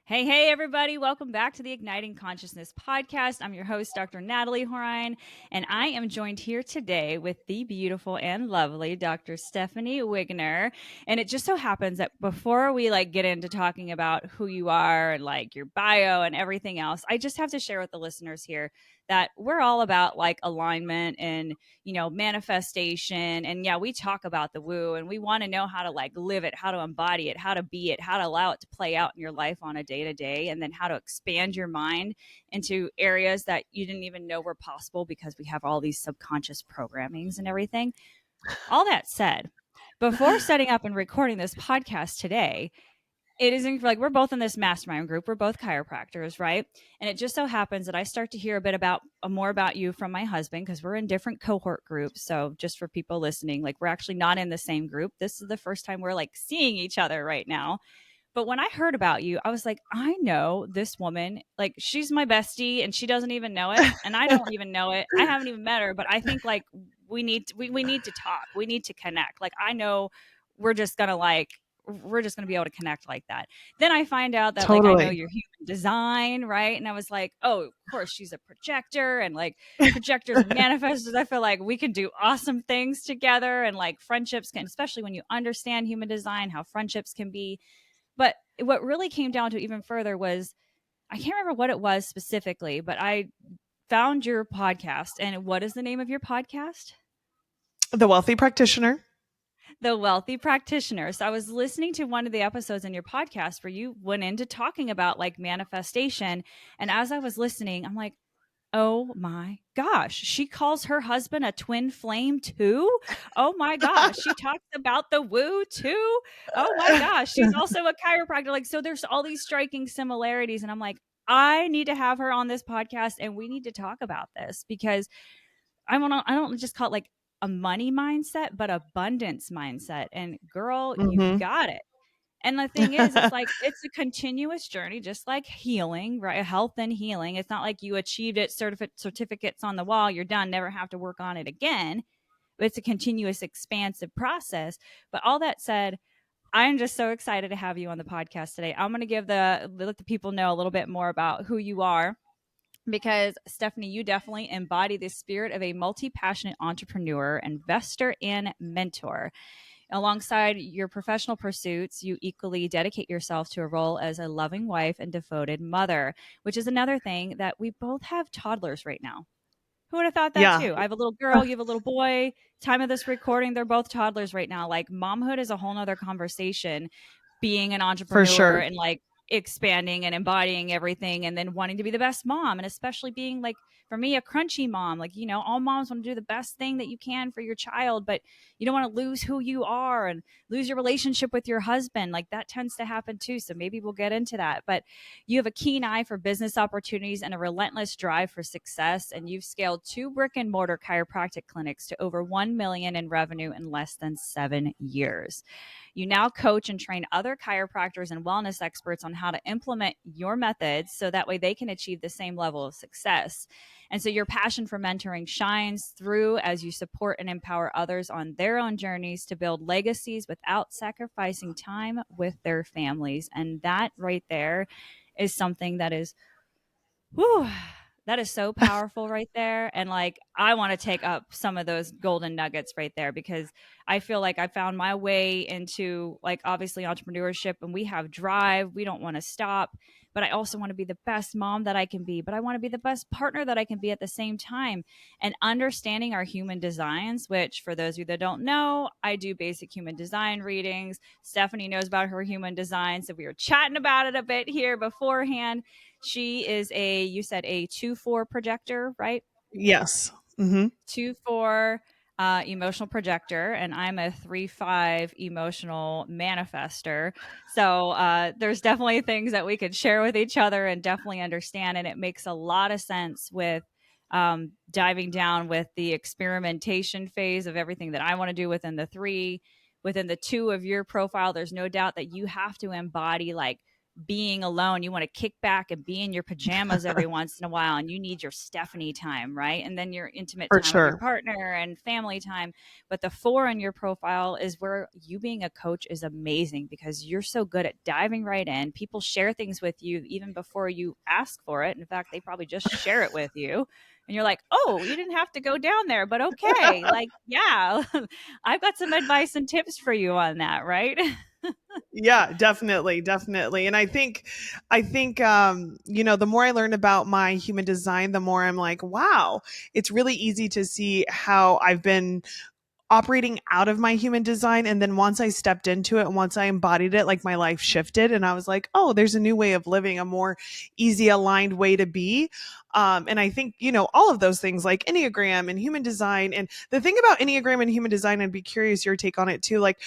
Hey, everybody. Welcome back to the Igniting Consciousness podcast. I'm your host, Dr. Natalie Horine, and I am joined here today with the beautiful and lovely Dr. Stephanie Wigner. And it just so happens that before we get into talking about who you are and your bio and everything else, I just have to share with the listeners here that we're all about alignment and manifestation. And yeah, we talk about the woo and we want to know how to live it, how to embody it, how to be it, how to allow it to play out in your life on a day to day, and then how to expand your mind into areas that you didn't even know were possible because we have all these subconscious programmings and everything. All that said, before setting up and recording this podcast today, it isn't we're both in this mastermind group. We're both chiropractors, right? And it just so happens that I start to hear a bit about more about you from my husband because we're in different cohort groups. So just for people listening, we're actually not in the same group. This is the first time we're seeing each other right now. But when I heard about you, I was like, I know this woman. She's my bestie and she doesn't even know it. And I don't even know it. I haven't even met her, but I think we need to talk. We need to connect. I know we're just gonna be able to connect like that. Then I find out that I know Totally. your human design, right? And I was like, oh, of course she's a projector, and projectors and manifestors. I feel like we can do awesome things together, and friendships can, especially when you understand human design, how friendships can be. But what really came down to even further was I can't remember what it was specifically, but I found your podcast. And what is the name of your podcast? The Wealthy Practitioner. The Wealthy Practitioner. So I was listening to one of the episodes in your podcast where you went into talking about manifestation. And as I was listening, I'm like, oh my gosh, she calls her husband a twin flame too. Oh my gosh, she talks about the woo too. Oh my gosh, she's also a chiropractor. So there's all these striking similarities. And I'm like, I need to have her on this podcast and we need to talk about this because I don't just call it a money mindset, but abundance mindset. And girl, you Mhm. got it. And the thing is, it's a continuous journey, just like healing, right? Health and healing. It's not like you achieved it, certificates on the wall, you're done, never have to work on it again. But it's a continuous, expansive process. But all that said, I'm just so excited to have you on the podcast today. I'm going to let the people know a little bit more about who you are because Stephanie, you definitely embody the spirit of a multi-passionate entrepreneur, investor, and mentor. Alongside your professional pursuits, you equally dedicate yourself to a role as a loving wife and devoted mother, which is another thing that we both have toddlers right now. Who would have thought that Yeah, too? I have a little girl, you have a little boy. Time of this recording, they're both toddlers right now. Momhood is a whole nother conversation, being an for entrepreneur sure. and expanding and embodying everything and then wanting to be the best mom. And especially being for me, a crunchy mom, all moms want to do the best thing that you can for your child, but you don't want to lose who you are and lose your relationship with your husband. That tends to happen too. So maybe we'll get into that. But you have a keen eye for business opportunities and a relentless drive for success. And you've scaled 2 brick and mortar chiropractic clinics to over 1 million in revenue in less than 7 years. You now coach and train other chiropractors and wellness experts on how to implement your methods so that way they can achieve the same level of success. And so your passion for mentoring shines through as you support and empower others on their own journeys to build legacies without sacrificing time with their families. And that right there is something that is, whew, that is so powerful right there. And I want to take up some of those golden nuggets right there because I feel like I found my way into obviously entrepreneurship, and we have drive. We don't want to stop, but I also want to be the best mom that I can be, but I want to be the best partner that I can be at the same time. And understanding our human designs, which for those of you that don't know, I do basic human design readings. Stephanie knows about her human design. So we were chatting about it a bit here beforehand. She is you said a 2-4 projector, right? Yes. Mhm. 2-4 emotional projector, and I'm a 3-5 emotional manifester. So there's definitely things that we could share with each other and definitely understand. And it makes a lot of sense with diving down with the experimentation phase of everything that I want to do within the 2 of your profile. There's no doubt that you have to embody being alone. You want to kick back and be in your pajamas every once in a while, and you need your Stephanie time, right? And then your intimate For time with your sure. partner and family time. But the 4 on your profile is where you being a coach is amazing because you're so good at diving right in. People share things with you even before you ask for it. In fact, they probably just share it with you. And you're like, oh, you didn't have to go down there, but okay. Like, yeah, I've got some advice and tips for you on that, right? Yeah, definitely, definitely. And I think you know, the more I learn about my human design, the more I'm like, wow, it's really easy to see how I've been operating out of my human design. And then once I stepped into it and once I embodied it, like my life shifted and I was like, oh, there's a new way of living, a more easy aligned way to be. And I think, you know, all of those things like Enneagram and human design. And the thing about Enneagram and human design, I'd be curious your take on it too. Like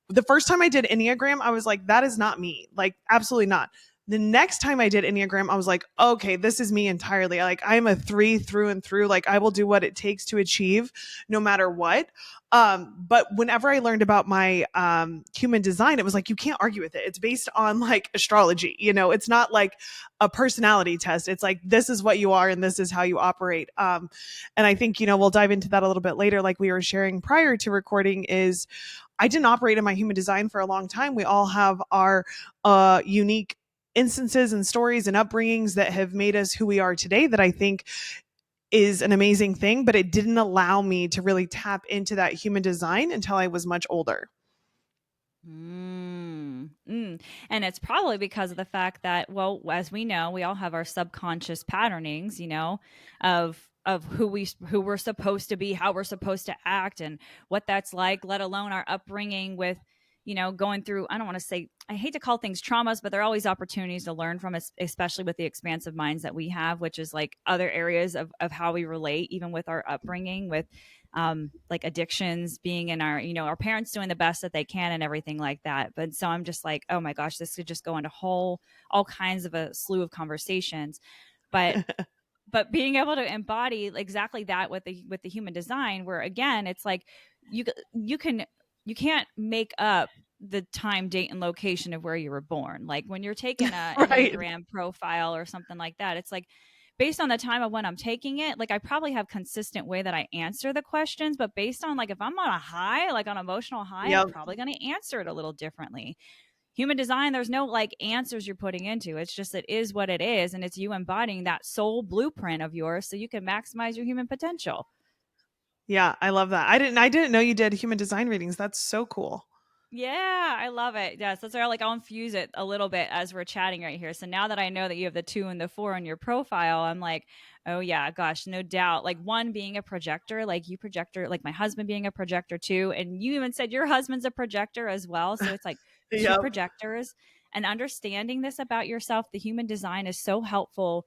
the first time I did Enneagram, I was like, that is not me. Like, absolutely not. The next time I did Enneagram, I was like, okay, this is me entirely. Like, I'm a 3 through and through. Like, I will do what it takes to achieve no matter what. But whenever I learned about my human design, it was like, you can't argue with it. It's based on like astrology. You know, it's not like a personality test. It's like, this is what you are and this is how you operate. And I think, you know, we'll dive into that a little bit later. Like we were sharing prior to recording, is I didn't operate in my human design for a long time. We all have our unique instances and stories and upbringings that have made us who we are today, that I think is an amazing thing, but it didn't allow me to really tap into that human design until I was much older. And it's probably because of the fact that, well, as we know, we all have our subconscious patternings, of who we're supposed to be, how we're supposed to act, and what that's like. Let alone our upbringing with, going through. I don't want to say, I hate to call things traumas, but there are always opportunities to learn from us, especially with the expansive minds that we have, which is like other areas of how we relate, even with our upbringing, with like addictions being in our parents doing the best that they can and everything like that. But so I'm just like, oh my gosh, this could just go into all kinds of a slew of conversations. but but being able to embody exactly that with the human design, where again it's like you you can you can't make up the time, date, and location of where you were born. Like when you're taking a Right. Enneagram profile or something like that, it's like based on the time of when I'm taking it, like I probably have consistent way that I answer the questions, but based on like if I'm on a high, like on emotional high, I'm Yep. probably going to answer it a little differently. Human design, there's no like answers you're putting into. It's just, it is what it is, and it's you embodying that soul blueprint of yours so you can maximize your human potential. Yeah, I love that. I didn't know you did human design readings. That's so cool. Yeah, I love it. Yes, that's why I'll infuse it a little bit as we're chatting right here. So now that I know that you have the 2 and the 4 on your profile, I'm like, oh yeah, gosh, no doubt. Like one being a projector, like you projector, like my husband being a projector too, and you even said your husband's a projector as well. So it's like 2 Yep. projectors, and understanding this about yourself. The human design is so helpful,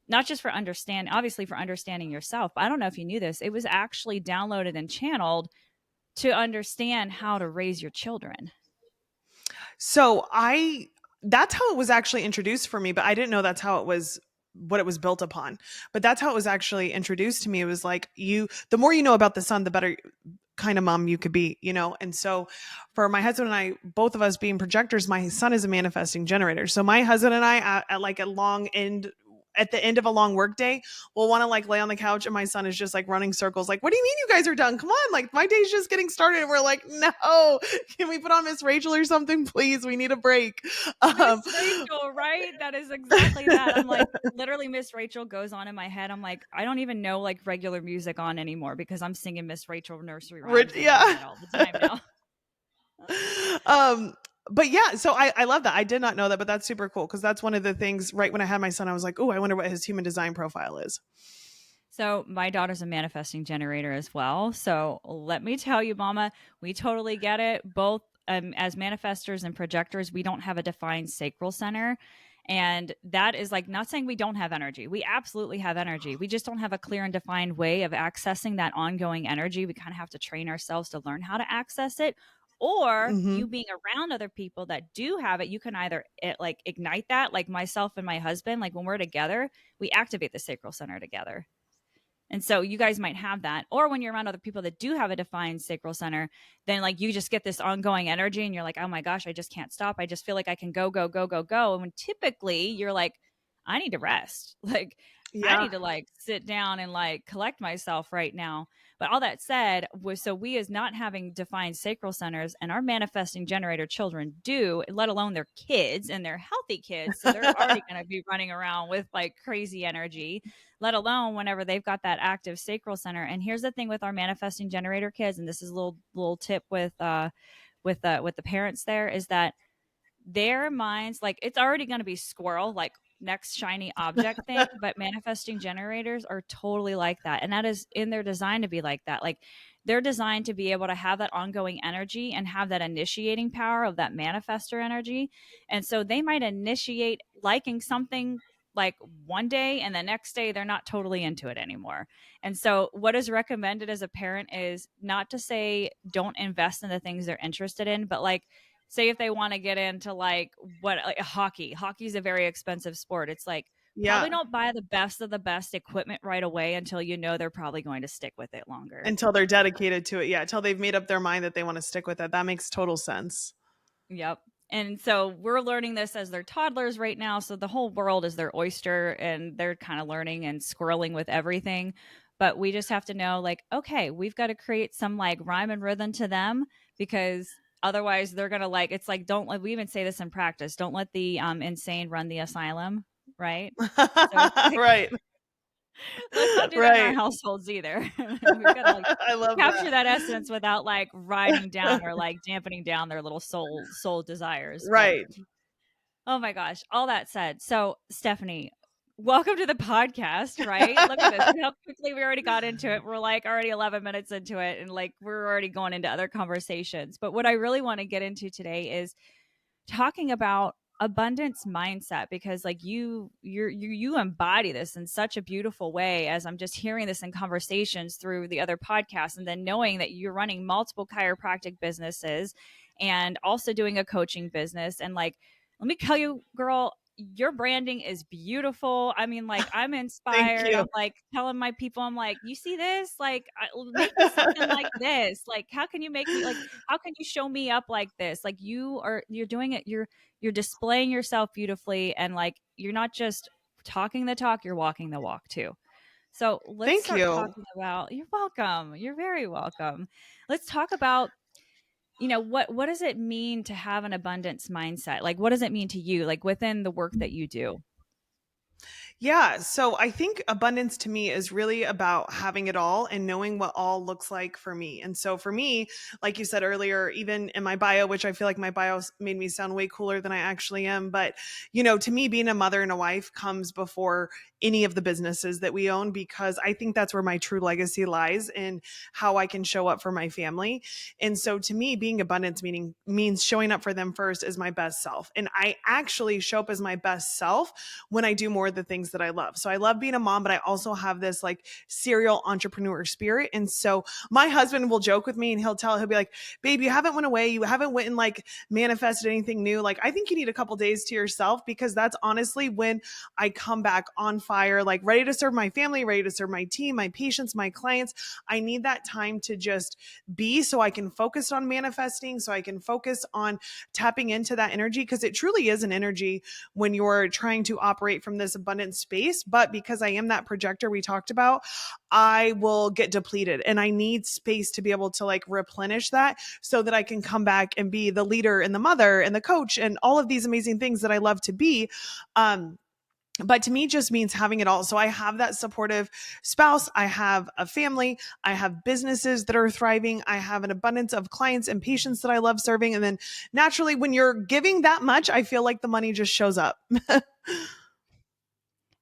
not just for obviously for understanding yourself, but I don't know if you knew this. It was actually downloaded and channeled to understand how to raise your children. So I that's how it was actually introduced for me, but I didn't know that's how it was, what it was built upon. But that's how it was actually introduced to me. It was like, you the more you know about the sun, the better kind of mom you could be, you know? And so for my husband and I, both of us being projectors, my son is a manifesting generator. So my husband and I at like a long end, at the end of a long work day, will want to like lay on the couch and my son is just like running circles. Like, what do you mean you guys are done? Come on. Like my day's just getting started. And we're like, no, can we put on Miss Rachel or something, please? We need a break. Miss Um, Rachel, right? That is exactly that. I'm like, literally, Miss Rachel goes on in my head. I'm like, I don't even know like regular music on anymore because I'm singing Miss Rachel nursery rhymes in my yeah. head all the time now. um, but yeah, so I love that. I did not know that, but that's super cool because that's one of the things. Right when I had my son, I was like, oh, I wonder what his human design profile is. So my daughter's a manifesting generator as well. So let me tell you, Mama, we totally get it. Both as manifestors and projectors, we don't have a defined sacral center. And that is like not saying we don't have energy. We absolutely have energy. We just don't have a clear and defined way of accessing that ongoing energy. We kind of have to train ourselves to learn how to access it. Or Hmm. you being around other people that do have it, you can either like ignite that, like myself and my husband, like when we're together, we activate the sacral center together. And so you guys might have that. Or when you're around other people that do have a defined sacral center, then like you just get this ongoing energy and you're like, oh my gosh, I just can't stop. I just feel like I can go, go, go, go, go. And when typically you're like, I need to rest. Like, I Yeah. need to like sit down and like collect myself right now. But all that said, was so we as not having defined sacral centers and our manifesting generator children do, let alone their kids and their healthy kids. So they're already going to be running around with like crazy energy, let alone whenever they've got that active sacral center. And here's the thing with our manifesting generator kids, and this is a little tip with the parents there, is that their minds, like it's already going to be squirrel, like next shiny object thing, but manifesting generators are totally like that, and that is in their design to be like that. Like they're designed to be able to have that ongoing energy and have that initiating power of that manifester energy. And so they might initiate liking something like one day and the next day they're not totally into it anymore. And so what is recommended as a parent is not to say don't invest in the things they're interested in, but like say if they want to get into like what like hockey's a very expensive sport. It's like Yeah. probably don't buy the best of the best equipment right away until you know they're probably going to stick with it longer. Until they're dedicated to it. Yeah. Until they've made up their mind that they want to stick with it. That makes total sense. Yep. And so we're learning this as they're toddlers right now. So the whole world is their oyster and they're kind of learning and squirreling with everything. But we just have to know, like, okay, we've got to create some like rhyme and rhythm to them, because otherwise they're going to like, it's like, don't let, we even say this in practice, don't let the insane run the asylum. Right. So it's like, Right. let's not do that in our Right. households either. We've got to like I love capture that. that essence without like riding down or like dampening down their little soul desires. But Right. oh my gosh, all that said. So, Stephanie, welcome to the podcast, right? Look at this. How quickly we already got into it. We're like already 11 minutes into it and like we're already going into other conversations. But what I really want to get into today is talking about abundance mindset, because like you embody this in such a beautiful way, as I'm just hearing this in conversations through the other podcasts, and then knowing that you're running multiple chiropractic businesses and also doing a coaching business. And like, let me tell you, girl, your branding is beautiful. I mean, like, I'm Thank inspired. I'm you. like telling my people, I'm like, you see this? Like, make me something like this. Like, how can you make me like, how can you show me up like this? Like, you're doing it. You're displaying yourself beautifully, and like you're not just talking the talk, you're walking the walk too. So let's Thank start you. talking about, you're welcome, you're very welcome. Let's talk about, what does it mean to have an abundance mindset? Like what does it mean to you, like within the work that you do? Yeah. So I think abundance to me is really about having it all and knowing what all looks like for me. And so for me, like you said earlier, even in my bio, which I feel like my bio made me sound way cooler than I actually am. But, to me, being a mother and a wife comes before any of the businesses that we own, because I think that's where my true legacy lies in how I can show up for my family. And so to me, being abundance means showing up for them first as my best self. And I actually show up as my best self when I do more of the things that I love. So I love being a mom, but I also have this like serial entrepreneur spirit. And so my husband will joke with me and he'll be like, babe, you haven't went away. You haven't went and like manifested anything new. Like, I think you need a couple days to yourself, because that's honestly when I come back on fire, like ready to serve my family, ready to serve my team, my patients, my clients. I need that time to just be, so I can focus on manifesting, so I can focus on tapping into that energy, because it truly is an energy when you're trying to operate from this abundant space. But because I am that projector we talked about, I will get depleted, and I need space to be able to like replenish that, so that I can come back and be the leader and the mother and the coach and all of these amazing things that I love to be. But to me, just means having it all. So I have that supportive spouse. I have a family. I have businesses that are thriving. I have an abundance of clients and patients that I love serving. And then naturally, when you're giving that much, I feel like the money just shows up.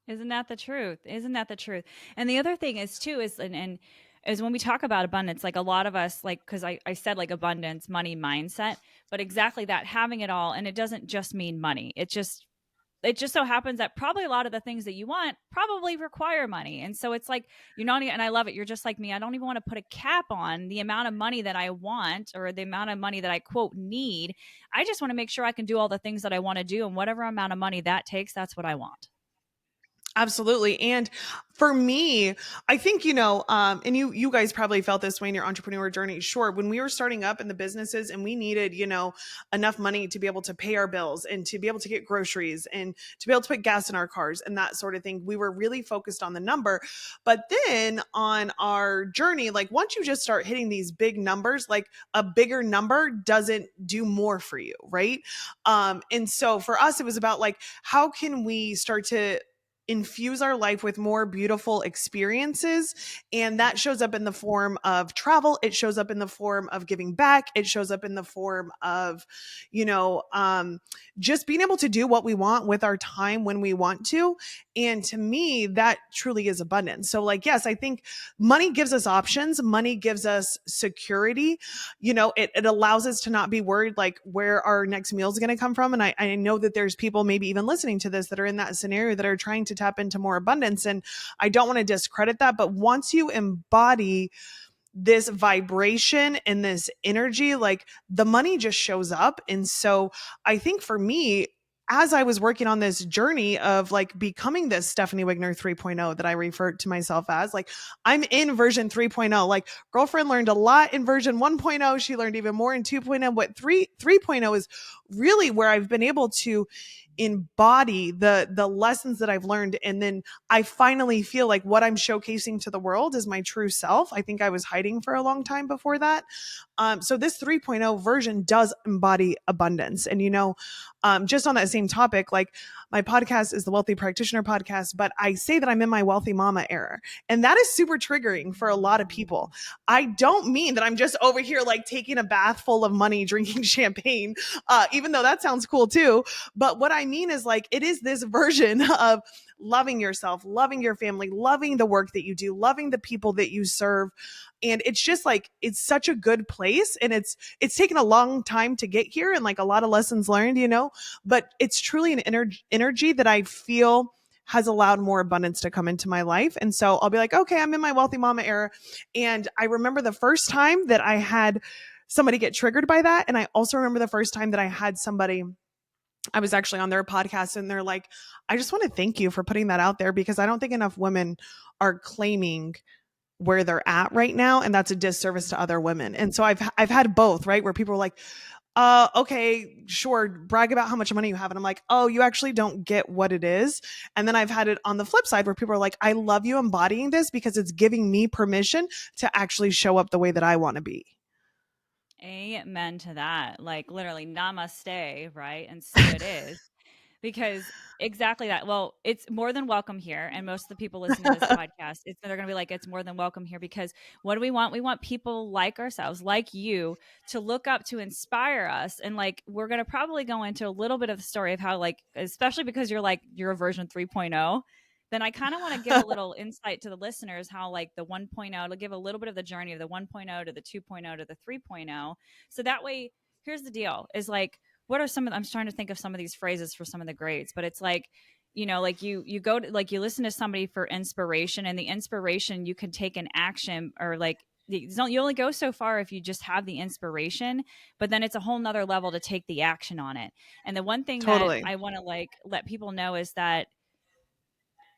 Isn't that the truth? Isn't that the truth? And the other thing is too is and is when we talk about abundance, like a lot of us, like, because I said like abundance, money mindset, but exactly that, having it all. And it doesn't just mean money. It just so happens that probably a lot of the things that you want probably require money. And so it's like, you're not, and I love it. You're just like me. I don't even want to put a cap on the amount of money that I want or the amount of money that I quote need. I just want to make sure I can do all the things that I want to do. And whatever amount of money that takes, that's what I want. Absolutely. And for me, I think, and you guys probably felt this way in your entrepreneur journey. Sure. When we were starting up in the businesses and we needed, enough money to be able to pay our bills and to be able to get groceries and to be able to put gas in our cars and that sort of thing, we were really focused on the number. But then on our journey, like once you just start hitting these big numbers, like a bigger number doesn't do more for you. Right. And so for us, it was about like, how can we start to infuse our life with more beautiful experiences. And that shows up in the form of travel. It shows up in the form of giving back. It shows up in the form of, you know, um, just being able to do what we want with our time when we want to. And to me, that truly is abundance. So, like, yes, I think money gives us options, money gives us security. It allows us to not be worried like where our next meal is going to come from. And I know that there's people maybe even listening to this that are in that scenario that are trying to tap into more abundance. And I don't want to discredit that. But once you embody this vibration and this energy, like the money just shows up. And so I think for me, as I was working on this journey of like becoming this Stephanie Wigner 3.0 that I refer to myself as, like I'm in version 3.0. Like girlfriend learned a lot in version 1.0. She learned even more in 2.0, but 3.0 is really where I've been able to embody the lessons that I've learned. And then I finally feel like what I'm showcasing to the world is my true self. I think I was hiding for a long time before that. So this 3.0 version does embody abundance. And, just on that same topic, like my podcast is the Wealthy Practitioner podcast, but I say that I'm in my wealthy mama era. And that is super triggering for a lot of people. I don't mean that I'm just over here like taking a bath full of money, drinking champagne, even though that sounds cool too. But what I mean is like, it is this version of loving yourself, loving your family, loving the work that you do, loving the people that you serve. And it's just like, it's such a good place. And it's taken a long time to get here and like a lot of lessons learned, but it's truly an energy that I feel has allowed more abundance to come into my life. And so I'll be like, okay, I'm in my wealthy mama era. And I remember the first time that I had somebody get triggered by that. And I also remember the first time that I had somebody, I was actually on their podcast and they're like, I just want to thank you for putting that out there because I don't think enough women are claiming where they're at right now. And that's a disservice to other women. And so I've had both, right? Where people are like, okay, sure, brag about how much money you have. And I'm like, oh, you actually don't get what it is. And then I've had it on the flip side where people are like, I love you embodying this because it's giving me permission to actually show up the way that I want to be. Amen to that. Like literally namaste, right? And so it is. Because exactly that. Well, it's more than welcome here, and most of the people listening to this podcast, they're going to be like, it's more than welcome here because what do we want? We want people like ourselves, like you, to look up to inspire us, and like we're going to probably go into a little bit of the story of how, like, especially because you're a version 3.0. Then I kind of want to give a little insight to the listeners how like the 1.0 to give a little bit of the journey of the 1.0 to the 2.0 to the 3.0. So that way, here's the deal: is like what are some of I'm trying to think of some of these phrases for some of the greats, but it's like, like you go to like you listen to somebody for inspiration, and the inspiration you can take an action or like you only go so far if you just have the inspiration, but then it's a whole nother level to take the action on it. And the one thing that Totally. I want to like let people know is that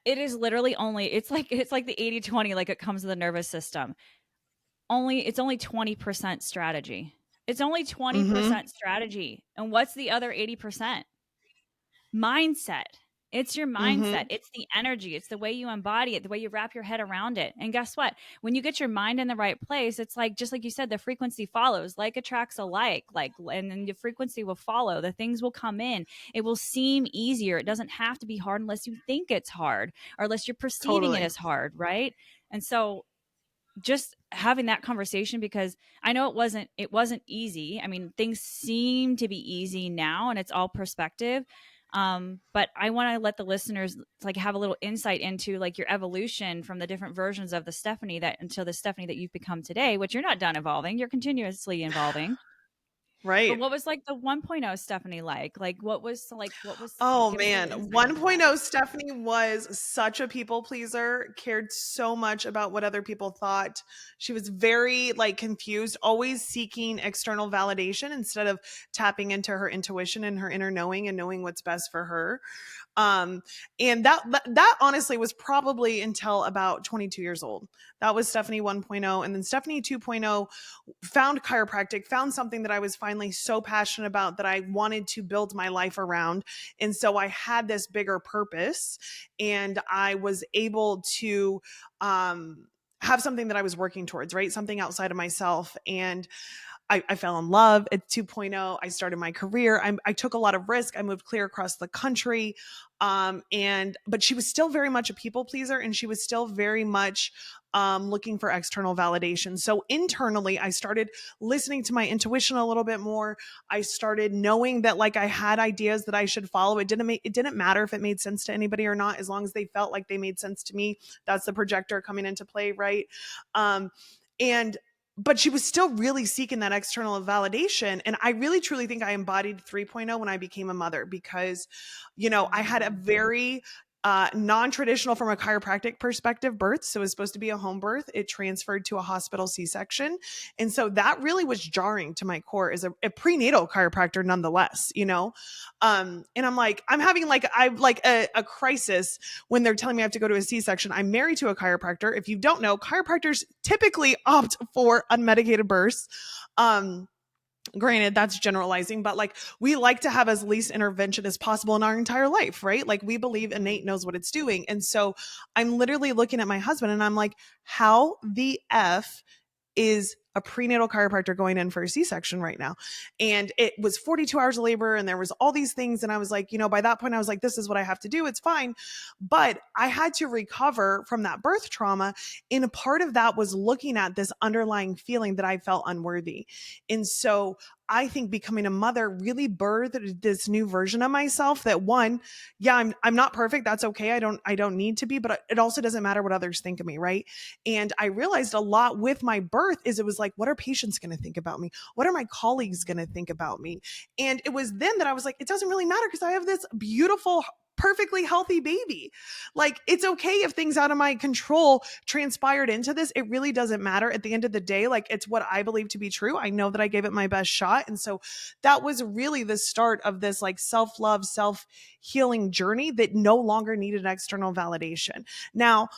it is literally only it's like the 80-20, like it comes to the nervous system. It's only 20% strategy. It's only Mm-hmm. 20% strategy. And what's the other 80%? Mindset. It's your mindset. Mm-hmm. It's the energy. It's the way you embody it, the way you wrap your head around it. And guess what? When you get your mind in the right place, it's like, just like you said, the frequency follows. Like attracts alike. And then the frequency will follow. The things will come in. It will seem easier. It doesn't have to be hard unless you think it's hard or unless you're perceiving it Totally. as hard, right? And so just having that conversation, because I know it wasn't easy. I mean, things seem to be easy now and it's all perspective. But I want to let the listeners like have a little insight into like your evolution from the different versions of the Stephanie that until the Stephanie that you've become today, which you're not done evolving, you're continuously evolving. But Right. what was like the 1.0 Stephanie like? What was Oh give us a man, little insight into that. 1.0 Stephanie was such a people pleaser, cared so much about what other people thought. She was very like confused, always seeking external validation instead of tapping into her intuition and her inner knowing and knowing what's best for her. Um, and that honestly was probably until about 22 years old. That was Stephanie 1.0. And then Stephanie 2.0 found chiropractic, found something that I was finally so passionate about that I wanted to build my life around. And so I had this bigger purpose, and I was able to have something that I was working towards, right? Something outside of myself. And I fell in love at 2.0. I started my career. I took a lot of risk. I moved clear across the country. But she was still very much a people pleaser, and she was still very much looking for external validation. So internally, I started listening to my intuition a little bit more. I started knowing that like I had ideas that I should follow. It didn't matter if it made sense to anybody or not, as long as they felt like they made sense to me. That's the projector coming into play, right? And but she was still really seeking that external validation. And I really truly think I embodied 3.0 when I became a mother, because, I had a very non-traditional from a chiropractic perspective birth. So it was supposed to be a home birth. It transferred to a hospital C-section. And so that really was jarring to my core as a prenatal chiropractor nonetheless. And I'm having a crisis when they're telling me I have to go to a C-section. I'm married to a chiropractor. If you don't know, chiropractors typically opt for unmedicated births. Granted, that's generalizing, but like we like to have as least intervention as possible in our entire life, right? Like we believe innate knows what it's doing. And so I'm literally looking at my husband and I'm like, how the F is a prenatal chiropractor going in for a C-section right now? And it was 42 hours of labor and there was all these things. And I was like, by that point I was like, this is what I have to do. It's fine. But I had to recover from that birth trauma. And a part of that was looking at this underlying feeling that I felt unworthy. And so I think becoming a mother really birthed this new version of myself that, one, yeah, I'm not perfect. That's okay. I don't need to be, but it also doesn't matter what others think of me, right? And I realized a lot with my birth is it was like, what are patients going to think about me? What are my colleagues going to think about me? And it was then that I was like, it doesn't really matter because I have this beautiful, perfectly healthy baby. Like, it's okay if things out of my control transpired into this. It really doesn't matter at the end of the day. Like, it's what I believe to be true. I know that I gave it my best shot. And so that was really the start of this like self-love, self-healing journey that no longer needed external validation. Now,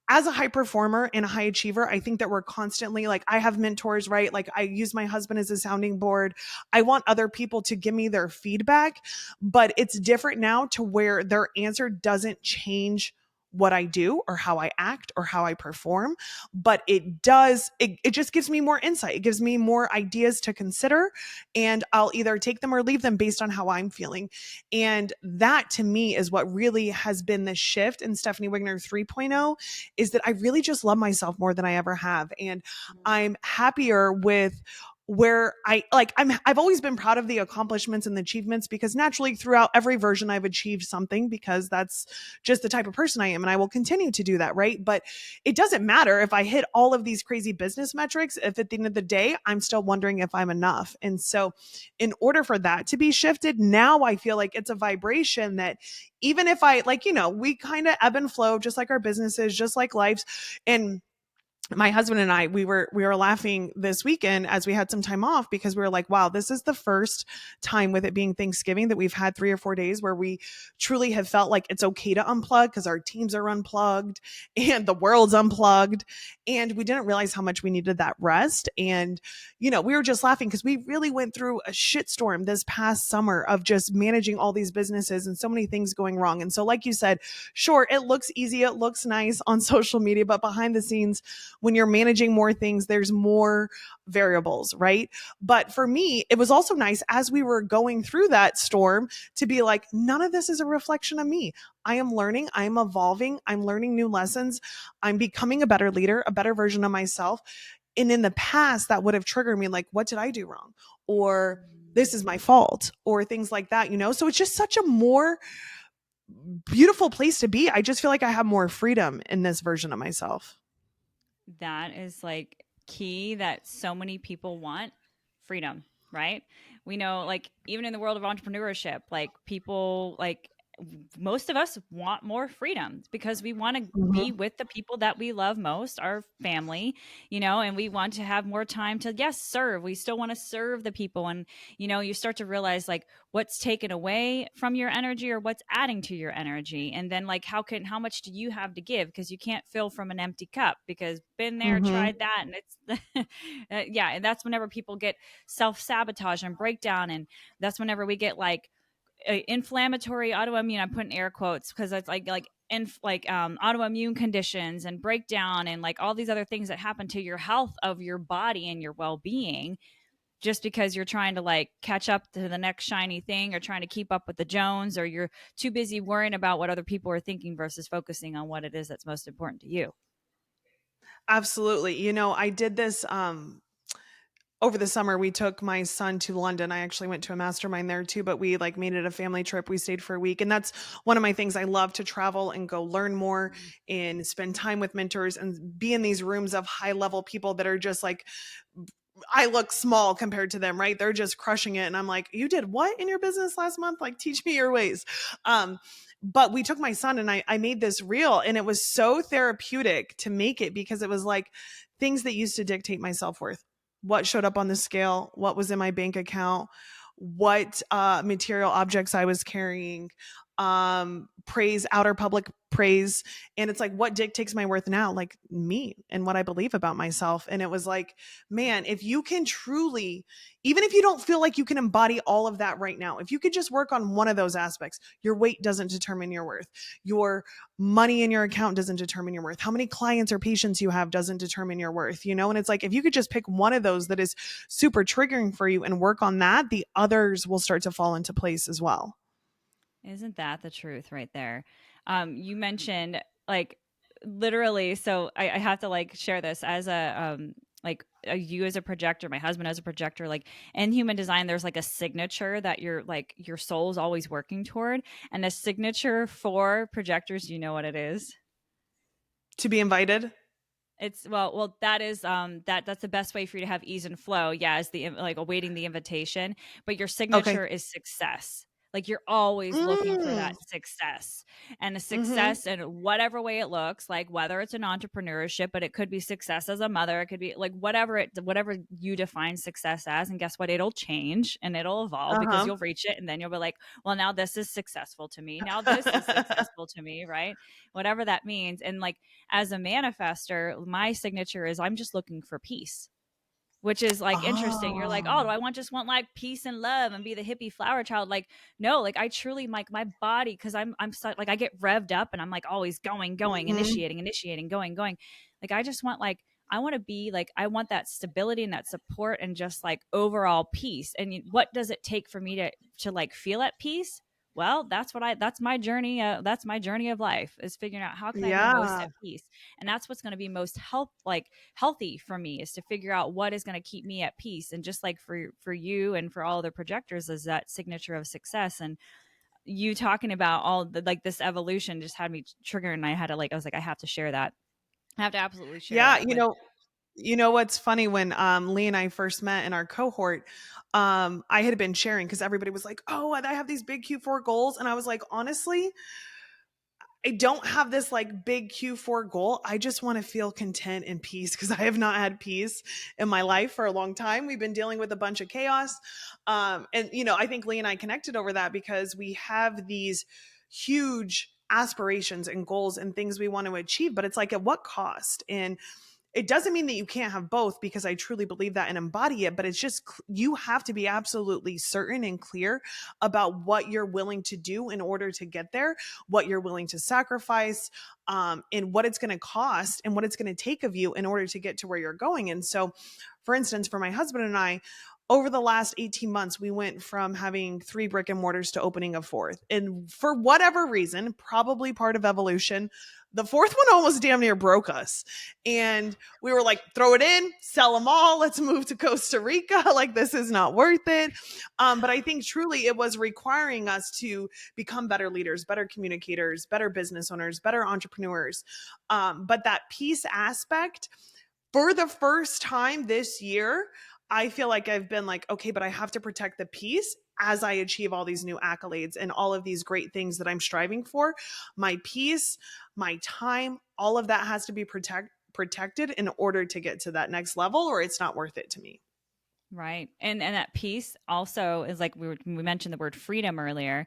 as a high performer and a high achiever, I think that we're constantly like, I have mentors, right? Like I use my husband as a sounding board. I want other people to give me their feedback, but it's different now to where their answer doesn't change what I do or how I act or how I perform, but it just gives me more insight. It gives me more ideas to consider, and I'll either take them or leave them based on how I'm feeling. And that to me is what really has been the shift in Stephanie Wigner 3.0, is that I really just love myself more than I ever have. And I'm happier with where I've always been proud of the accomplishments and the achievements, because naturally throughout every version I've achieved something, because that's just the type of person I am and I will continue to do that, right? But it doesn't matter if I hit all of these crazy business metrics if at the end of the day I'm still wondering if I'm enough. And so in order for that to be shifted, now I feel like it's a vibration that even if I we kind of ebb and flow just like our businesses, just like lives. And my husband and I, we were laughing this weekend as we had some time off, because we were like, wow, this is the first time with it being Thanksgiving that we've had 3 or 4 days where we truly have felt like it's okay to unplug, because our teams are unplugged and the world's unplugged. And we didn't realize how much we needed that rest. And, we were just laughing because we really went through a shitstorm this past summer of just managing all these businesses and so many things going wrong. And so, like you said, sure, it looks easy, it looks nice on social media, but behind the scenes, when you're managing more things, there's more variables, right? But for me, it was also nice as we were going through that storm to be like, none of this is a reflection of me. I am learning, I'm evolving, I'm learning new lessons, I'm becoming a better leader, a better version of myself. And in the past, that would have triggered me like, what did I do wrong? Or this is my fault, or things like that. So it's just such a more beautiful place to be. I just feel like I have more freedom in this version of myself. That is like key that so many people want: freedom, right? We know, like, even in the world of entrepreneurship, like people like most of us want more freedom because we want to be Mhm. with the people that we love most, our family, and we want to have more time to, yes, serve. We still want to serve the people. And, you start to realize like what's taken away from your energy or what's adding to your energy. And then like, how much do you have to give? Because you can't fill from an empty cup, because been there, Mhm. tried that. And it's, yeah. And that's whenever people get self sabotage and breakdown. And that's whenever we get like, inflammatory autoimmune, I'm putting air quotes because it's autoimmune conditions and breakdown and like all these other things that happen to your health of your body and your well-being, just because you're trying to like catch up to the next shiny thing or trying to keep up with the Jones, or you're too busy worrying about what other people are thinking versus focusing on what it is that's most important to you. Absolutely. I did this over the summer. We took my son to London. I actually went to a mastermind there too, but we like made it a family trip. We stayed for a week. And that's one of my things. I love to travel and go learn more and spend time with mentors and be in these rooms of high level people that are just like, I look small compared to them, right? They're just crushing it. And I'm like, you did what in your business last month? Like, teach me your ways. Um, but we took my son and I made this reel, and it was so therapeutic to make it because it was like things that used to dictate my self worth. What showed up on the scale, what was in my bank account, what material objects I was carrying, praise, outer public praise. And it's like, what dictates my worth now? Like me and what I believe about myself. And it was like, man, if you can truly, even if you don't feel like you can embody all of that right now, if you could just work on one of those aspects, your weight doesn't determine your worth. Your money in your account doesn't determine your worth. How many clients or patients you have doesn't determine your worth, And it's like, if you could just pick one of those that is super triggering for you and work on that, the others will start to fall into place as well. Isn't that the truth right there? You mentioned like literally, so I have to like share this as you as a projector, my husband as a projector, like in human design, there's like a signature that your soul's always working toward. And a signature for projectors, you know what it is? To be invited. It's well, that is that's the best way for you to have ease and flow. Yeah, is the like awaiting the invitation, but your Okay. signature is success. Like you're always looking for Mm. that success, and a Mm-hmm. success in whatever way it looks like, whether it's an entrepreneurship, but it could be success as a mother. It could be like whatever you define success as. And guess what? It'll change and it'll evolve because Uh-huh. you'll reach it. And then you'll be like, well, now this is successful to me. Now this is successful to me. Right. Whatever that means. And like, as a manifester, my signature is I'm just looking for peace, which is like interesting. You're like, oh, do Oh. I just want like peace and love and be the hippie flower child? Like, no, like I truly like my body, because I'm so, like I get revved up and I'm like always going, Mhm. initiating, going. Like I just want like I want to be like I want that stability and that support and just like overall peace. And what does it take for me to like feel at peace? Well, that's my journey. That's my journey of life, is figuring out how can I be most Yeah. at peace. And that's what's going to be most healthy for me, is to figure out what is going to keep me at peace. And just like for you and for all other projectors, is that signature of success. And you talking about all the like this evolution just had me trigger, and I was like, I have to share that. I have to absolutely share Yeah, that. But what's funny, when Lee and I first met in our cohort, I had been sharing because everybody was like, "Oh, I have these big Q4 goals." And I was like, "Honestly, I don't have this like big Q4 goal. I just want to feel content and peace because I have not had peace in my life for a long time. We've been dealing with a bunch of chaos. And, I think Lee and I connected over that because we have these huge aspirations and goals and things we want to achieve, but it's like, at what cost? And it doesn't mean that you can't have both, because I truly believe that and embody it, but it's just you have to be absolutely certain and clear about what you're willing to do in order to get there, what you're willing to sacrifice, and what it's going to cost and what it's going to take of you in order to get to where you're going. And so, for instance, for my husband and I, over the last 18 months, we went from having 3 brick and mortars to opening a 4th. And for whatever reason, probably part of evolution, the 4th one almost damn near broke us. And we were like, throw it in, sell them all. Let's move to Costa Rica. Like, this is not worth it. But I think truly it was requiring us to become better leaders, better communicators, better business owners, better entrepreneurs. But that peace aspect, for the first time this year, I feel like I've been like, okay, but I have to protect the peace as I achieve all these new accolades and all of these great things that I'm striving for, my peace, my time, all of that has to be protected in order to get to that next level, or it's not worth it to me. Right. And that piece also is like we mentioned the word freedom earlier.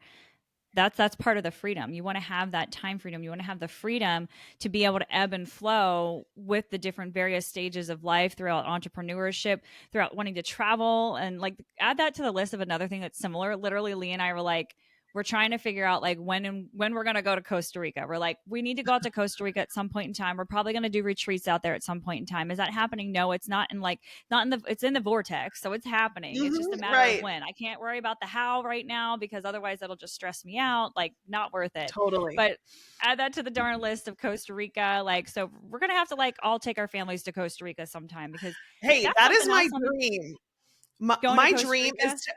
That's part of the freedom. You want to have that time freedom. You want to have the freedom to be able to ebb and flow with the different various stages of life throughout entrepreneurship, throughout wanting to travel, and like add that to the list of another thing that's similar. Literally, Lee and I were like, we're trying to figure out like when we're going to go to Costa Rica. We're like, we need to go out to Costa Rica at some point in time. We're probably going to do retreats out there at some point in time. Is that happening? No, it's not. In like not in the it's in the vortex, so it's happening. It's just a matter of Right. when. I can't worry about the how right now because otherwise that'll just stress me out. Like not worth it. Totally. But add that to the darn list of Costa Rica. Like so, we're gonna have to like all take our families to Costa Rica sometime because Hey, that's that is something my else. On dream. My, going to my Costa dream is Rica. to,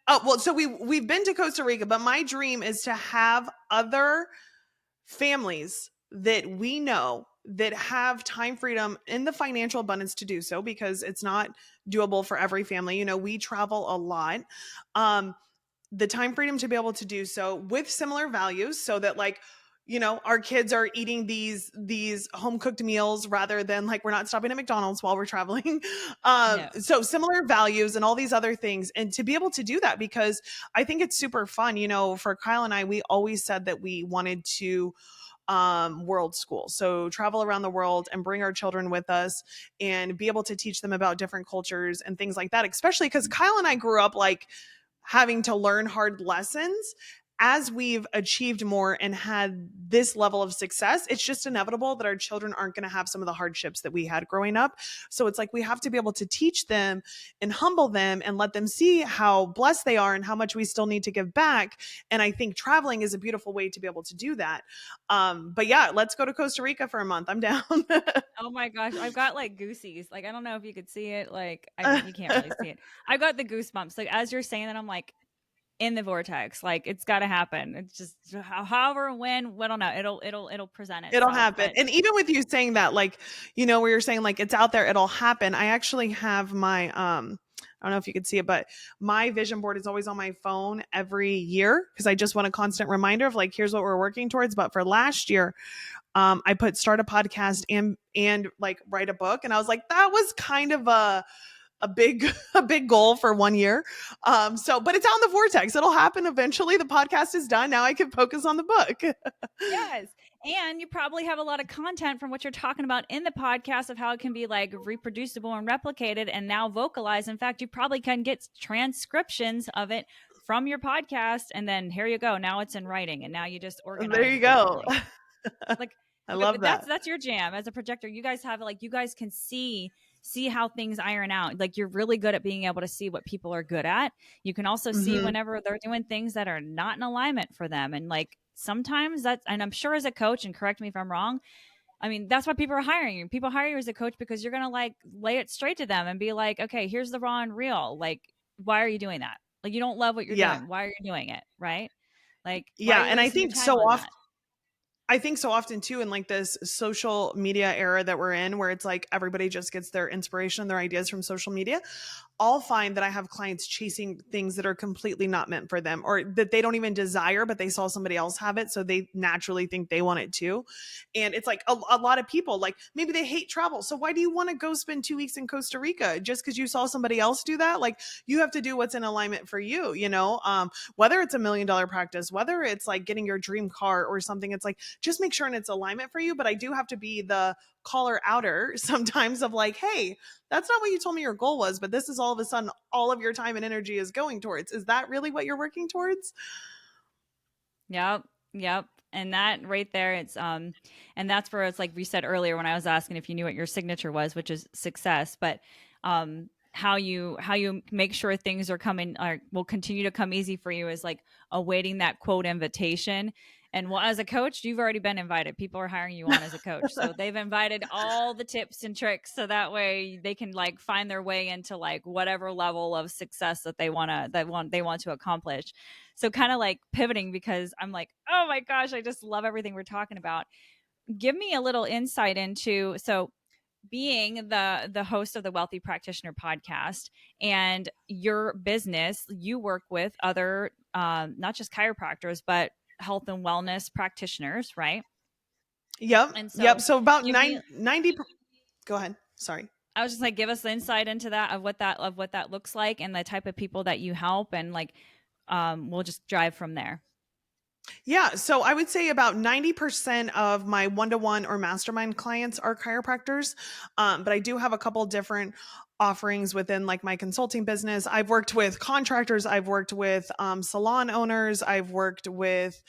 oh, well, so we've been to Costa Rica, but my dream is to have other families that we know that have time freedom and the financial abundance to do so, because it's not doable for every family. You know, we travel a lot. Um, the time freedom to be able to do so with similar values, so that like, you know, our kids are eating these home cooked meals rather than like we're not stopping at McDonald's while we're traveling. No. So similar values and all these other things, and to be able to do that, because I think it's super fun. You know, for Kyle and I, we always said that we wanted to world school. So travel around the world and bring our children with us and be able to teach them about different cultures and things like that, especially because Kyle and I grew up like having to learn hard lessons. As we've achieved more and had this level of success, it's just inevitable that our children aren't going to have some of the hardships that we had growing up. So it's like we have to be able to teach them and humble them and let them see how blessed they are and how much we still need to give back. And I think traveling is a beautiful way to be able to do that. But yeah, let's go to Costa Rica for a month. I'm down. Oh my gosh, I've got like goosies. Like I don't know if you could see it. Like I mean, you can't really see it. I've got the goosebumps. Like as you're saying that, I'm like in the vortex. Like it's got to happen. It's just however, when, I don't know. It'll present It'll itself. happen. But And even with you saying that, like, you know, where you're saying like it's out there, it'll happen. I actually have my I don't know if you could see it, but my vision board is always on my phone every year because I just want a constant reminder of like here's what we're working towards. But for last year, I put start a podcast and like write a book. And I was like, that was kind of a big a big goal for 1 year. So but it's out in the vortex. It'll happen eventually. The podcast is done. Now I can focus on the book. yes. And you probably have a lot of content from what you're talking about in the podcast of how it can be like reproducible and replicated and now vocalized. In fact, you probably can get transcriptions of it from your podcast. And then here you go. Now it's in writing and now you just There organize you it go. differently. Like I love that. that's your jam as a projector. You guys have like you guys can see how things iron out. Like you're really good at being able to see what people are good at. You can also see Mhm. whenever they're doing things that are not in alignment for them. And like sometimes that's and I'm sure as a coach, and correct me if I'm wrong, I mean, that's why people are hiring you. People hire you as a coach because you're gonna like lay it straight to them and be like, okay, here's the raw and real. Like, why are you doing that? Like you don't love what you're Yeah. doing. Why are you doing it? Right? Like, why are Yeah, you and wasting your time on that? I think so often too in like this social media era that we're in, where it's like everybody just gets their inspiration, their ideas from social media. I'll find that I have clients chasing things that are completely not meant for them, or that they don't even desire, but they saw somebody else have it. So they naturally think they want it too. And it's like a lot of people, like maybe they hate travel. So why do you want to go spend 2 weeks in Costa Rica just because you saw somebody else do that? Like you have to do what's in alignment for you, you know, whether it's $1 million practice, whether it's like getting your dream car or something, it's like, just make sure and it's alignment for you. But I do have to be the caller outer sometimes of like, hey, that's not what you told me your goal was, but this is all of a sudden all of your time and energy is going towards. Is that really what you're working towards? Yep. Yep. And that right there, it's and that's where it's like we said earlier when I was asking if you knew what your signature was, which is success, but how you make sure things are coming or will continue to come easy for you is like awaiting that quote invitation. And well, as a coach, you've already been invited. People are hiring you on as a coach. So they've invited all the tips and tricks so that way they can like find their way into like whatever level of success that they want to accomplish. So kind of like pivoting because I'm like, oh my gosh, I just love everything we're talking about. Give me a little insight into so being the host of the Wealthy Practitioner podcast and your business, you work with other not just chiropractors but health and wellness practitioners, right? Yep. And Yep. so So about give me 90. Go ahead. Sorry. I was just like, give us the insight into that of what that looks like and the type of people that you help, and like, we'll just drive from there. Yeah, so I would say about 90% of my one-to-one or mastermind clients are chiropractors. But I do have a couple different offerings within like my consulting business. I've worked with contractors, I've worked with salon owners, I've worked with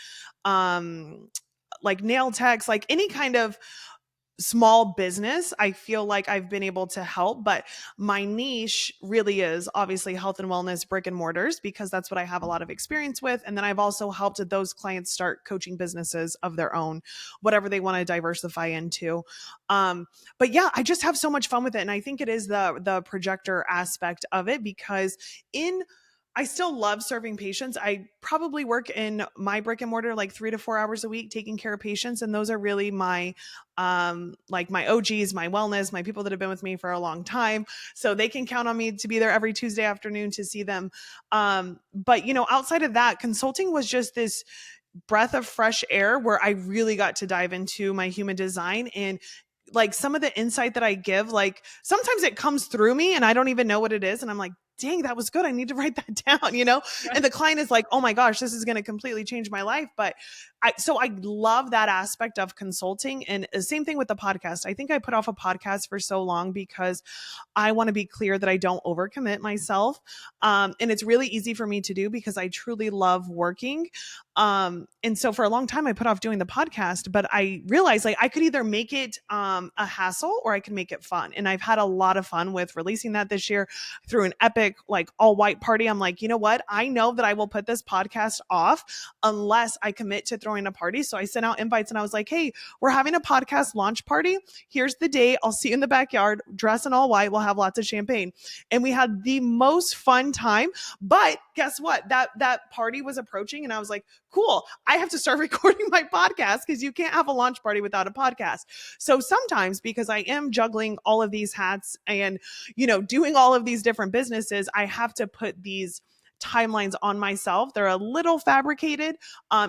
um, like nail techs, like any kind of small business. I feel like I've been able to help, but my niche really is obviously health and wellness brick and mortars because that's what I have a lot of experience with. And then I've also helped those clients start coaching businesses of their own, whatever they want to diversify into. Um, but yeah, I just have so much fun with it. And I think it is the projector aspect of it because in I still love serving patients. I probably work in my brick and mortar like 3 to 4 hours a week taking care of patients. And those are really my like my OGs, my wellness, my people that have been with me for a long time. So they can count on me to be there every Tuesday afternoon to see them. But you know, outside of that, consulting was just this breath of fresh air where I really got to dive into my human design and like some of the insight that I give, like sometimes it comes through me and I don't even know what it is. And I'm like, dang, that was good. I need to write that down, you know? And the client is like, oh my gosh, this is going to completely change my life. But so I love that aspect of consulting. And the same thing with the podcast. I think I put off a podcast for so long because I want to be clear that I don't overcommit myself. And it's really easy for me to do because I truly love working. And so for a long time, I put off doing the podcast, but I realized like I could either make it a hassle or I could make it fun. And I've had a lot of fun with releasing that this year through an epic, like all white party. I'm like, you know what? I know that I will put this podcast off unless I commit to throwing a party. So I sent out invites and I was like, hey, we're having a podcast launch party. Here's the date. I'll see you in the backyard, dress in all white. We'll have lots of champagne. And we had the most fun time. But guess what? That party was approaching and I was like, cool, I have to start recording my podcast because you can't have a launch party without a podcast. So sometimes because I am juggling all of these hats and, you know, doing all of these different businesses, I have to put these timelines on myself. They're a little fabricated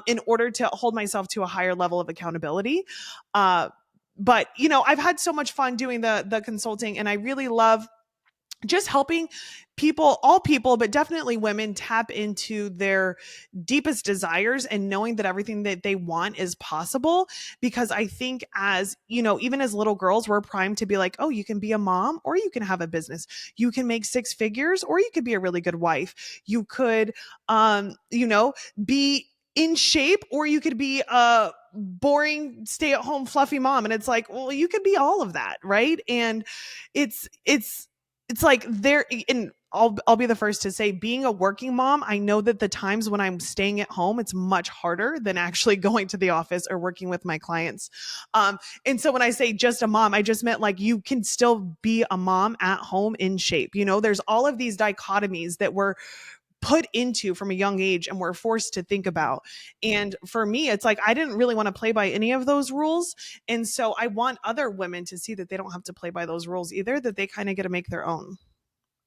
in order to hold myself to a higher level of accountability. But you know, I've had so much fun doing the consulting, and I really love just helping people, all people, but definitely women, tap into their deepest desires and knowing that everything that they want is possible. Because I think, as you know, even as little girls, we're primed to be like, oh, you can be a mom or you can have a business. You can make six figures or you could be a really good wife. You could, you know, be in shape or you could be a boring stay-at-home fluffy mom. And it's like, well, you could be all of that, right? And it's like there, and I'll be the first to say, being a working mom, I know that the times when I'm staying at home, it's much harder than actually going to the office or working with my clients. And so when I say just a mom, I just meant like you can still be a mom at home in shape. You know, there's all of these dichotomies that we're put into from a young age and we're forced to think about. And for me, it's like I didn't really want to play by any of those rules. And so I want other women to see that they don't have to play by those rules either, that they kind of get to make their own.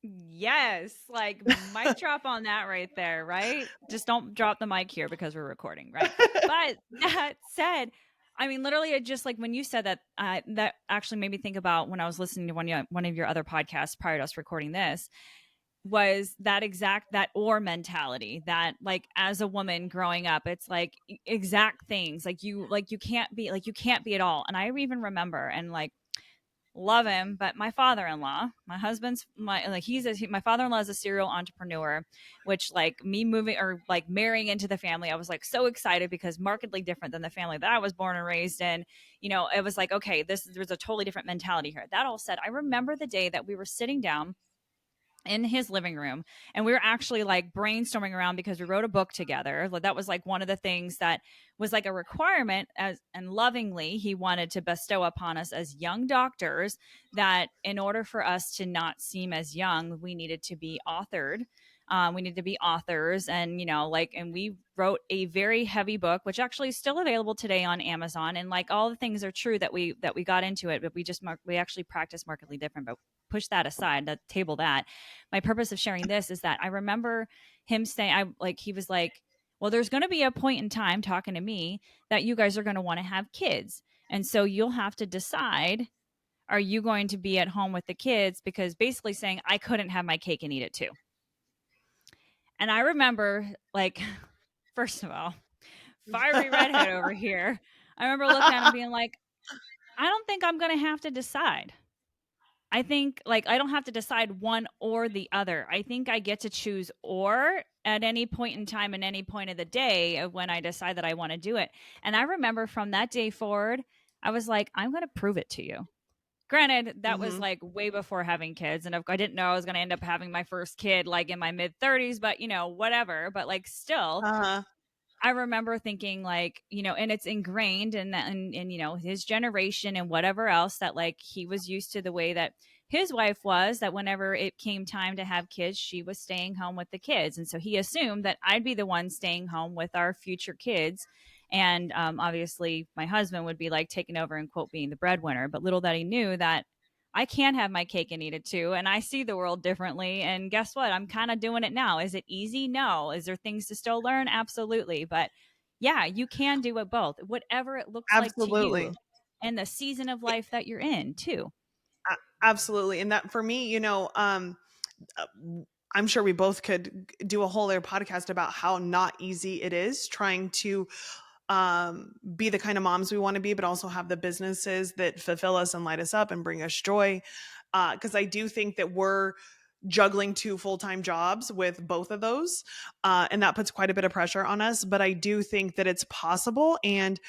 Yes, like mic drop on that right there, right? Just don't drop the mic here because we're recording, right? But that said, I mean, literally, it just like when you said that, that actually made me think about when I was listening to one of your other podcasts prior to us recording this, was that exact that or mentality that like as a woman growing up, it's like exact things like you can't be at all. And I even remember, and like, love him, but my father-in-law, my husband's my like my father-in-law is a serial entrepreneur, which like me moving or like marrying into the family, I was like so excited because markedly different than the family that I was born and raised in. You know, it was like, okay, there's a totally different mentality here. That all said, I remember the day that we were sitting down in his living room and we were actually like brainstorming around because we wrote a book together. Like, that was like one of the things that was like a requirement, as and lovingly he wanted to bestow upon us as young doctors, that in order for us to not seem as young, we needed to be authored, We need to be authors, and and we wrote a very heavy book, which actually is still available today on Amazon. And like all the things are true that we got into it, but we actually practice markedly different. But push that aside, that table that. My purpose of sharing this is that I remember him saying, he was like, well, there's going to be a point in time talking to me that you guys are going to want to have kids. And so you'll have to decide, are you going to be at home with the kids? Because basically saying I couldn't have my cake and eat it too. And I remember, like, first of all, fiery redhead over here. I remember looking at him being like, I don't think I'm going to have to decide. I think, like, I don't have to decide one or the other. I think I get to choose or at any point in time and any point of the day of when I decide that I want to do it. And I remember from that day forward, I was like, I'm going to prove it to you. Granted, that was Hmm. like way before having kids. And I didn't know I was going to end up having my first kid like in my mid 30s, but whatever. But like, still, Uh-huh. I remember thinking like, and it's ingrained in that, and his generation and whatever else, that like he was used to the way that his wife was, that whenever it came time to have kids, she was staying home with the kids. And so he assumed that I'd be the one staying home with our future kids. And obviously my husband would be like taking over and quote being the breadwinner. But little that he knew that I can have my cake and eat it too. And I see the world differently. And guess what? I'm kind of doing it now. Is it easy? No. Is there things to still learn? Absolutely. But yeah, you can do it both, whatever it looks like to Absolutely. you and the season of life that you're in too. Absolutely. And that for me, uh, I'm sure we both could do a whole other podcast about how not easy it is trying to be the kind of moms we want to be, but also have the businesses that fulfill us and light us up and bring us joy. Because I do think that we're juggling two full-time jobs with both of those, and that puts quite a bit of pressure on us. But I do think that it's possible, and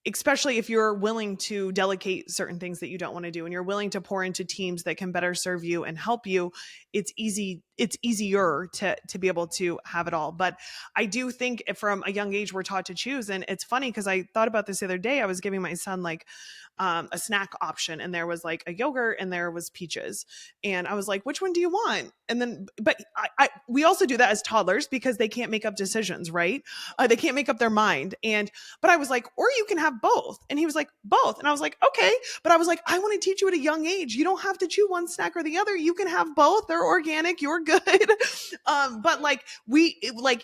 especially if you're willing to delegate certain things that you don't want to do and you're willing to pour into teams that can better serve you and help you, it's easier to be able to have it all. But I do think from a young age we're taught to choose. And it's funny because I thought about this the other day. I was giving my son like a snack option, and there was like a yogurt and there was peaches, and I was like, which one do you want? And then but we also do that as toddlers because they can't make up decisions, right? They can't make up their mind. And but I was like, or you can have both. And he was like, both. And I was like, okay. But I was like, I want to teach you at a young age. You don't have to chew one snack or the other. You can have both. They're organic. You're good. But like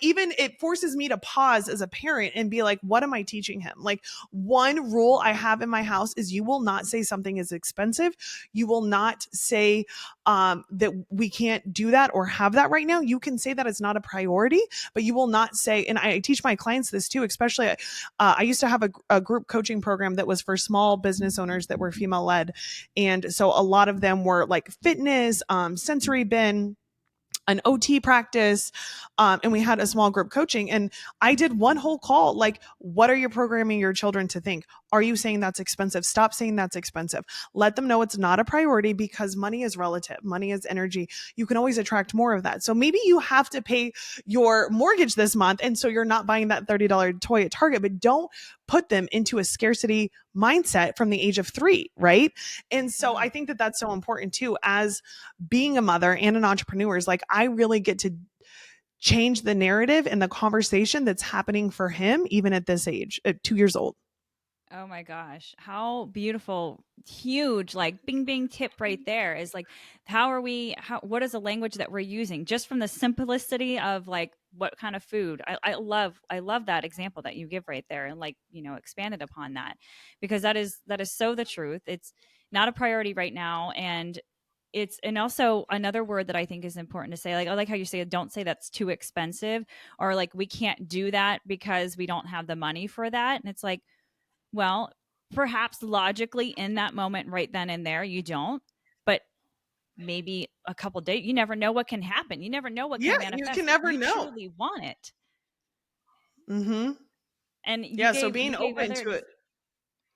even it forces me to pause as a parent and be like, what am I teaching him? Like, one rule I have in my house is you will not say something is expensive. You will not say that we can't do that or have that right now. You can say that it's not a priority, but you will not say, and I teach my clients this too, especially I used to have a group coaching program that was for small business owners that were female led. And so a lot of them were like fitness, sensory bin, an OT practice, and we had a small group coaching. And I did one whole call like, what are you programming your children to think? Are you saying that's expensive? Stop saying that's expensive. Let them know it's not a priority because money is relative. Money is energy. You can always attract more of that. So maybe you have to pay your mortgage this month. And so you're not buying that $30 toy at Target, but don't put them into a scarcity mindset from the age of 3, right? And so Mhm. I think that that's so important too. As being a mother and an entrepreneur is like, I really get to change the narrative and the conversation that's happening for him, even at this age, at 2 years old. Oh my gosh, how beautiful. Huge, like bing bing tip right there is like, what is the language that we're using? Just from the simplicity of like what kind of food. I love that example that you give right there, and like, expanded upon that, because that is so the truth. It's not a priority right now. And also another word that I think is important to say, like, I like how you say, don't say that's too expensive, or like we can't do that because we don't have the money for that. And it's like, well, perhaps logically in that moment, right then and there, you don't. But maybe a couple days, you never know what can happen. You never know what Yeah, can you can manifest if never you know. truly want it. Mm-hmm. And you Yeah, so gave you being gave open other to it.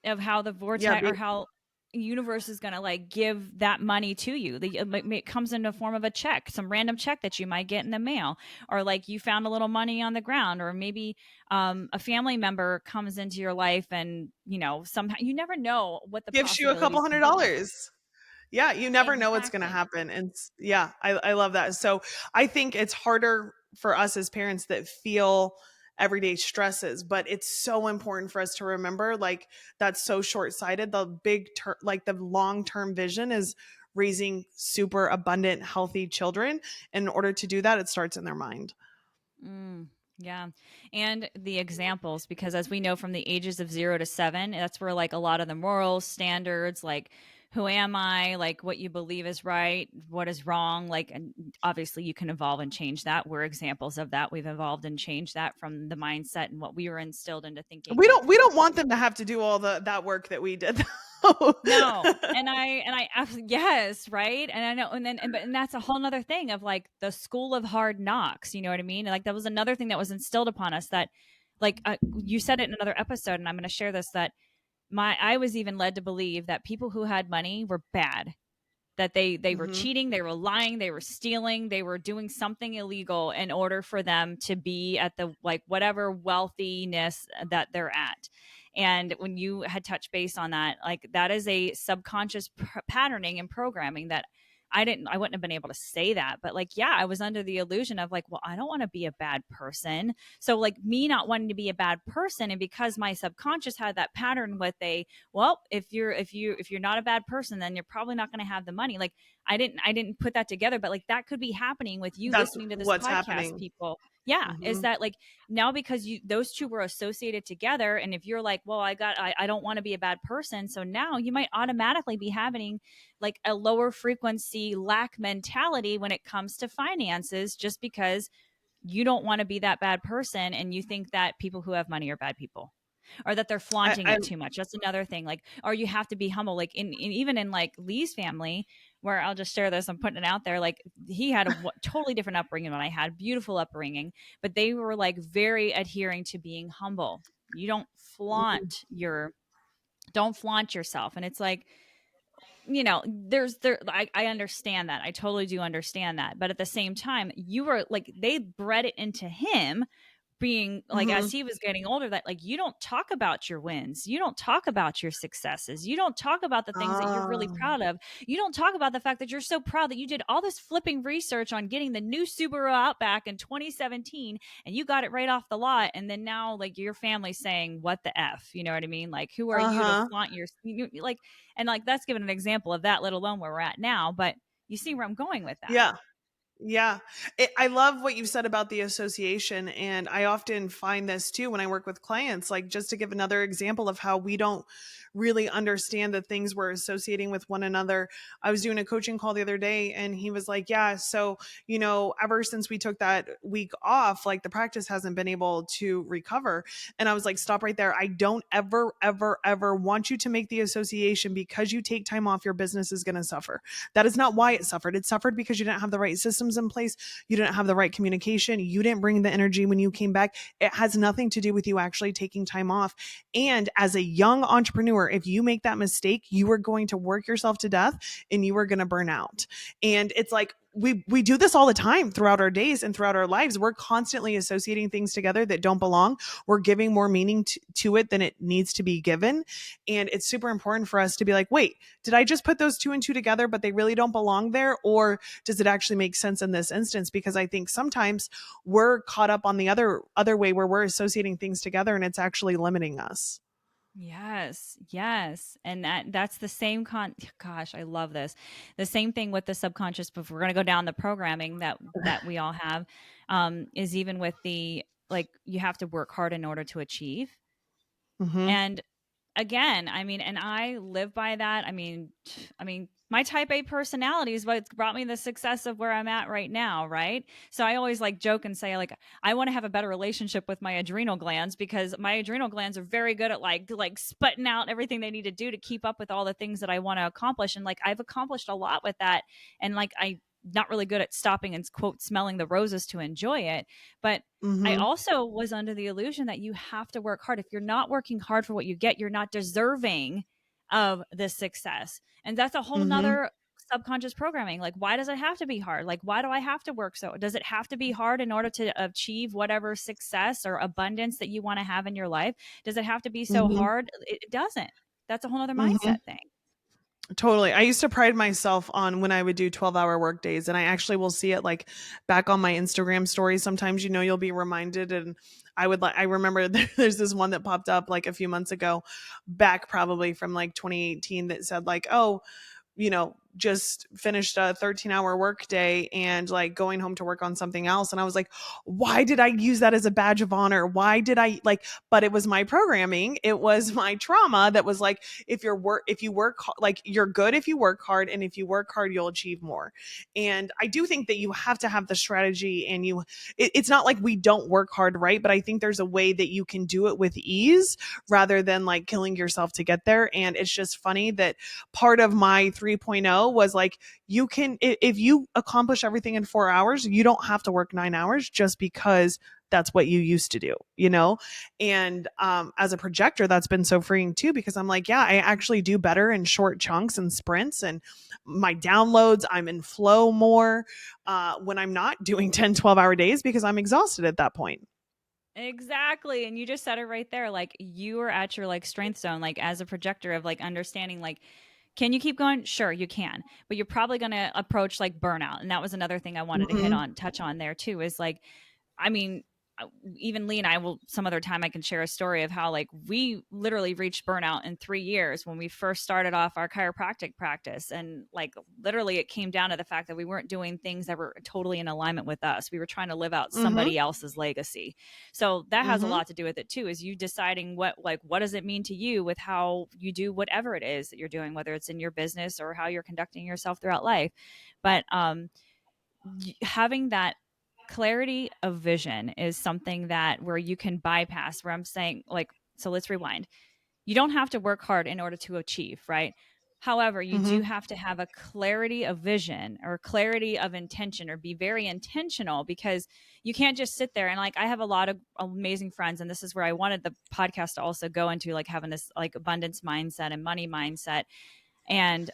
of how the Yeah, vortex, or how universe is going to like give that money to you. It comes in the form of a check, some random check that you might get in the mail, or like you found a little money on the ground, or maybe a family member comes into your life, and somehow you never know what the gives you a couple possibilities hundred can be. dollars. Yeah, you never know what's going to Exactly. happen. And yeah, I love that. So I think it's harder for us as parents that feel everyday stresses, but it's so important for us to remember like that's so short-sighted. The big term, like the long-term vision is raising super abundant, healthy children. In order to do that, it starts in their mind. Mm, yeah. And the examples, because as we know from the ages of 0 to 7, that's where like a lot of the moral standards, like who am I, like what you believe is right, what is wrong, like, and obviously you can evolve and change that. We're examples of that. We've evolved and changed that from the mindset and what we were instilled into thinking. But We don't want them to have to do all the that work that we did. Though. no, and I absolutely, yes, right. And I know, and then, and that's a whole nother thing of like the school of hard knocks. You know what I mean? Like that was another thing that was instilled upon us that, like you said it in another episode, and I'm going to share this that I was even led to believe that people who had money were bad, that they were Hmm. cheating, they were lying, they were stealing, they were doing something illegal in order for them to be at the like whatever wealthiness that they're at. And when you had touched base on that, like that is a subconscious patterning and programming that I wouldn't have been able to say that, but like, yeah, I was under the illusion of like, well, I don't want to be a bad person. So like me not wanting to be a bad person, and because my subconscious had that pattern with a, well, if you're not a bad person, then you're probably not going to have the money. Like I didn't put that together, but like that could be happening with you That's listening to this what's podcast, happening. people. Yeah, is Hmm. that like now because you those two were associated together, and if you're like, well, I don't want to be a bad person, so now you might automatically be having like a lower frequency lack mentality when it comes to finances, just because you don't want to be that bad person and you think that people who have money are bad people, or that they're flaunting I it too much. That's another thing. Like, or you have to be humble. Like even in like Lee's family, where I'll just share this, I'm putting it out there. Like he had a totally different upbringing than I had, beautiful upbringing, but they were like very adhering to being humble. You don't flaunt yourself. And it's like, I understand that. I totally do understand that. But at the same time, you were like, they bred it into him being like, hmm as he was getting older, that like you don't talk about your wins, you don't talk about your successes, you don't talk about the things that you're really Ah, proud of, you don't talk about the fact that you're so proud that you did all this flipping research on getting the new Subaru Outback in 2017 and you got it right off the lot, and then now like your family's saying what the f, you know what I mean? Like who are you to uh-huh. flaunt like, and like that's given an example of that, let alone where we're at now. But you see where I'm going with that. Yeah. Yeah. I love what you said about the association. And I often find this too when I work with clients, like just to give another example of how we don't really understand the things we're associating with one another. I was doing a coaching call the other day and he was like, yeah, so, ever since we took that week off, like the practice hasn't been able to recover. And I was like, stop right there. I don't ever, ever, ever want you to make the association because you take time off, your business is going to suffer. That is not why it suffered. It suffered because you didn't have the right systems in place. You didn't have the right communication. You didn't bring the energy when you came back. It has nothing to do with you actually taking time off. And as a young entrepreneur, if you make that mistake, you are going to work yourself to death and you are going to burn out. And it's like, we do this all the time throughout our days and throughout our lives. We're constantly associating things together that don't belong. We're giving more meaning to it than it needs to be given. And it's super important for us to be like, wait, did I just put those two and two together, but they really don't belong there? Or does it actually make sense in this instance? Because I think sometimes we're caught up on the other way where we're associating things together and it's actually limiting us. Yes, yes. And that's the same gosh, I love this. The same thing with the subconscious, but if we're going to go down the programming that we all have, is even with the like you have to work hard in order to achieve. Mm-hmm. And again, I mean, and I live by that. My type A personality is what's brought me the success of where I'm at right now, right? So I always like joke and say like I want to have a better relationship with my adrenal glands, because my adrenal glands are very good at like sputting out everything they need to do to keep up with all the things that I want to accomplish, and like I've accomplished a lot with that, and like I not really good at stopping and quote smelling the roses to enjoy it. But I Mm-hmm. also was under the illusion that you have to work hard. If you're not working hard for what you get, you're not deserving of this success. And that's a whole Mm-hmm. nother subconscious programming. Like, why does it have to be hard? Like, why do I have to work so? Does it have to be hard in order to achieve whatever success or abundance that you want to have in your life? Does it have to be so Mm-hmm. hard? It doesn't. That's a whole other Mm-hmm. mindset thing. Totally. I used to pride myself on when I would do 12-hour work days, and I actually will see it like back on my Instagram stories. Sometimes, you'll be reminded. And I remember there's this one that popped up like a few months ago, back probably from like 2018, that said like, oh, just finished a 13-hour work day and like going home to work on something else. And I was like, why did I use that as a badge of honor? Why did I like, but it was my programming. It was my trauma that was like, if you work, like you're good if you work hard, and if you work hard, you'll achieve more. And I do think that you have to have the strategy, and it's not like we don't work hard, right? But I think there's a way that you can do it with ease rather than like killing yourself to get there. And it's just funny that part of my 3.0 was like, if you accomplish everything in 4 hours, you don't have to work 9 hours just because that's what you used to do. And as a projector, that's been so freeing too, because I'm like, yeah, I actually do better in short chunks and sprints, and my downloads, I'm in flow more when I'm not doing 10-12 hour days, because I'm exhausted at that point. Exactly. And you just said it right there. Like you are at your like strength zone, like as a projector of like understanding, like, can you keep going? Sure, you can, but you're probably going to approach like burnout. And that was another thing I wanted to Mm-hmm. touch on there too, is like, I mean, even Lee and I will, some other time I can share a story of how like we literally reached burnout in 3 years when we first started off our chiropractic practice. And like literally it came down to the fact that we weren't doing things that were totally in alignment with us. We were trying to live out Mm-hmm. somebody else's legacy. So that has a Mm-hmm. lot to do with it too, is you deciding what does it mean to you with how you do whatever it is that you're doing, whether it's in your business or how you're conducting yourself throughout life. But having that clarity of vision is something that where you can bypass, where I'm saying like, so let's rewind. You don't have to work hard in order to achieve, right? However, you Mm-hmm. do have to have a clarity of vision or clarity of intention, or be very intentional, because you can't just sit there and like, I have a lot of amazing friends, and this is where I wanted the podcast to also go into, like having this like abundance mindset and money mindset. And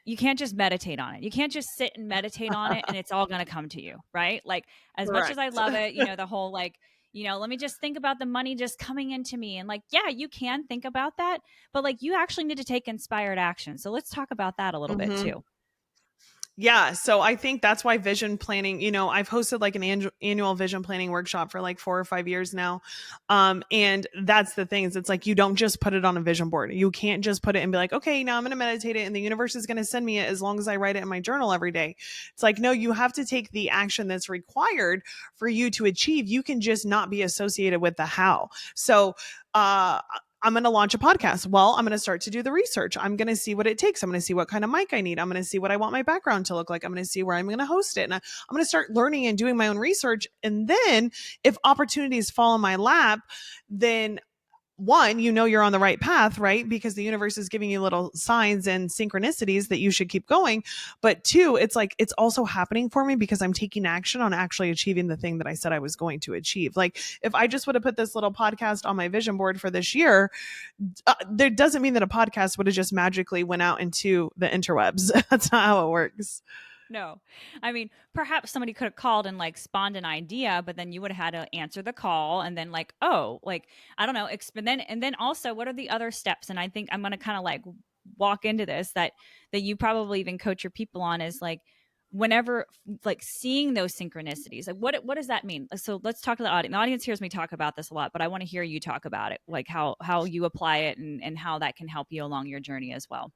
you can't just meditate on it. You can't just sit and meditate on it and it's all going to come to you, right? Like as much as I Correct. love it, the whole like, let me just think about the money just coming into me, and like, yeah, you can think about that, but like you actually need to take inspired action. So let's talk about that a little bit Mm-hmm. too. Yeah, so I think that's why vision planning, I've hosted like an annual vision planning workshop for like 4 or 5 years now. And that's the thing, is it's like, you don't just put it on a vision board. You can't just put it and be like, okay, now I'm going to meditate it and the universe is going to send me it as long as I write it in my journal every day. It's like, no, you have to take the action that's required for you to achieve. You can just not be associated with the how. So, I'm going to launch a podcast. Well, I'm going to start to do the research. I'm going to see what it takes. I'm going to see what kind of mic I need. I'm going to see what I want my background to look like. I'm going to see where I'm going to host it. And I'm going to start learning and doing my own research. And then if opportunities fall in my lap, then one, you're on the right path, right? Because the universe is giving you little signs and synchronicities that you should keep going. But two, it's like, it's also happening for me because I'm taking action on actually achieving the thing that I said I was going to achieve. Like if I just would have put this little podcast on my vision board for this year, there doesn't mean that a podcast would have just magically went out into the interwebs. That's not how it works. No. I mean, perhaps somebody could have called and like spawned an idea, but then you would have had to answer the call and then like, oh, like I don't know, and then also what are the other steps? And I think I'm going to kind of like walk into this that you probably even coach your people on, is like whenever like seeing those synchronicities. Like what does that mean? So let's talk to the audience. The audience hears me talk about this a lot, but I want to hear you talk about it, like how you apply it and how that can help you along your journey as well.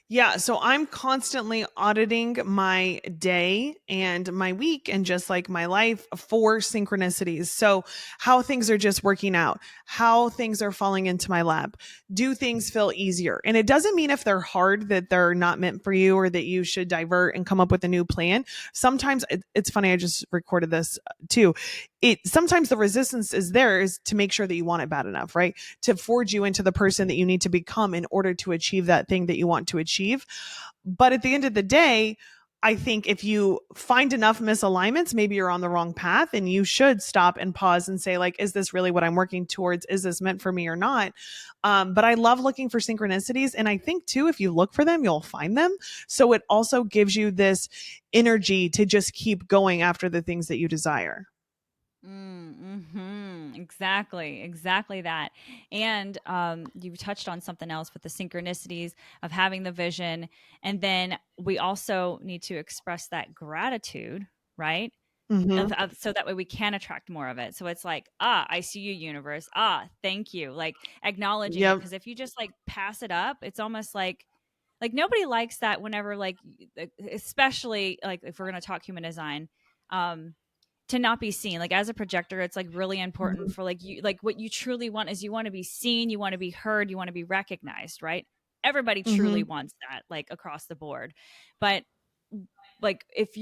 Yeah, so I'm constantly auditing my day and my week and just like my life for synchronicities. So, how things are just working out, how things are falling into my lap. Do things feel easier? And it doesn't mean if they're hard that they're not meant for you or that you should divert and come up with a new plan. Sometimes it's funny, I just recorded this too. Sometimes the resistance is there is to make sure that you want it bad enough, right? To forge you into the person that you need to become in order to achieve that thing that you want to achieve. But at the end of the day, I think if you find enough misalignments, maybe you're on the wrong path and you should stop and pause and say, like, is this really what I'm working towards? Is this meant for me or not? But I love looking for synchronicities. And I think too, if you look for them, you'll find them. So it also gives you this energy to just keep going after the things that you desire. Exactly, exactly that. And you've touched on something else with the synchronicities of having the vision. And then we also need to express that gratitude, right? Hmm. So that way we can attract more of it. So it's like, I see you, universe. Thank you. Like acknowledging it. Yep. Cause if you just like pass it up, it's almost like nobody likes that whenever especially like if we're going to talk human design, um, to not be seen. Like as a projector, it's like really important Mhm. for like you, like what you truly want is you want to be seen, you want to be heard, you want to be recognized, right? Everybody truly Mhm. wants that, like across the board. But like if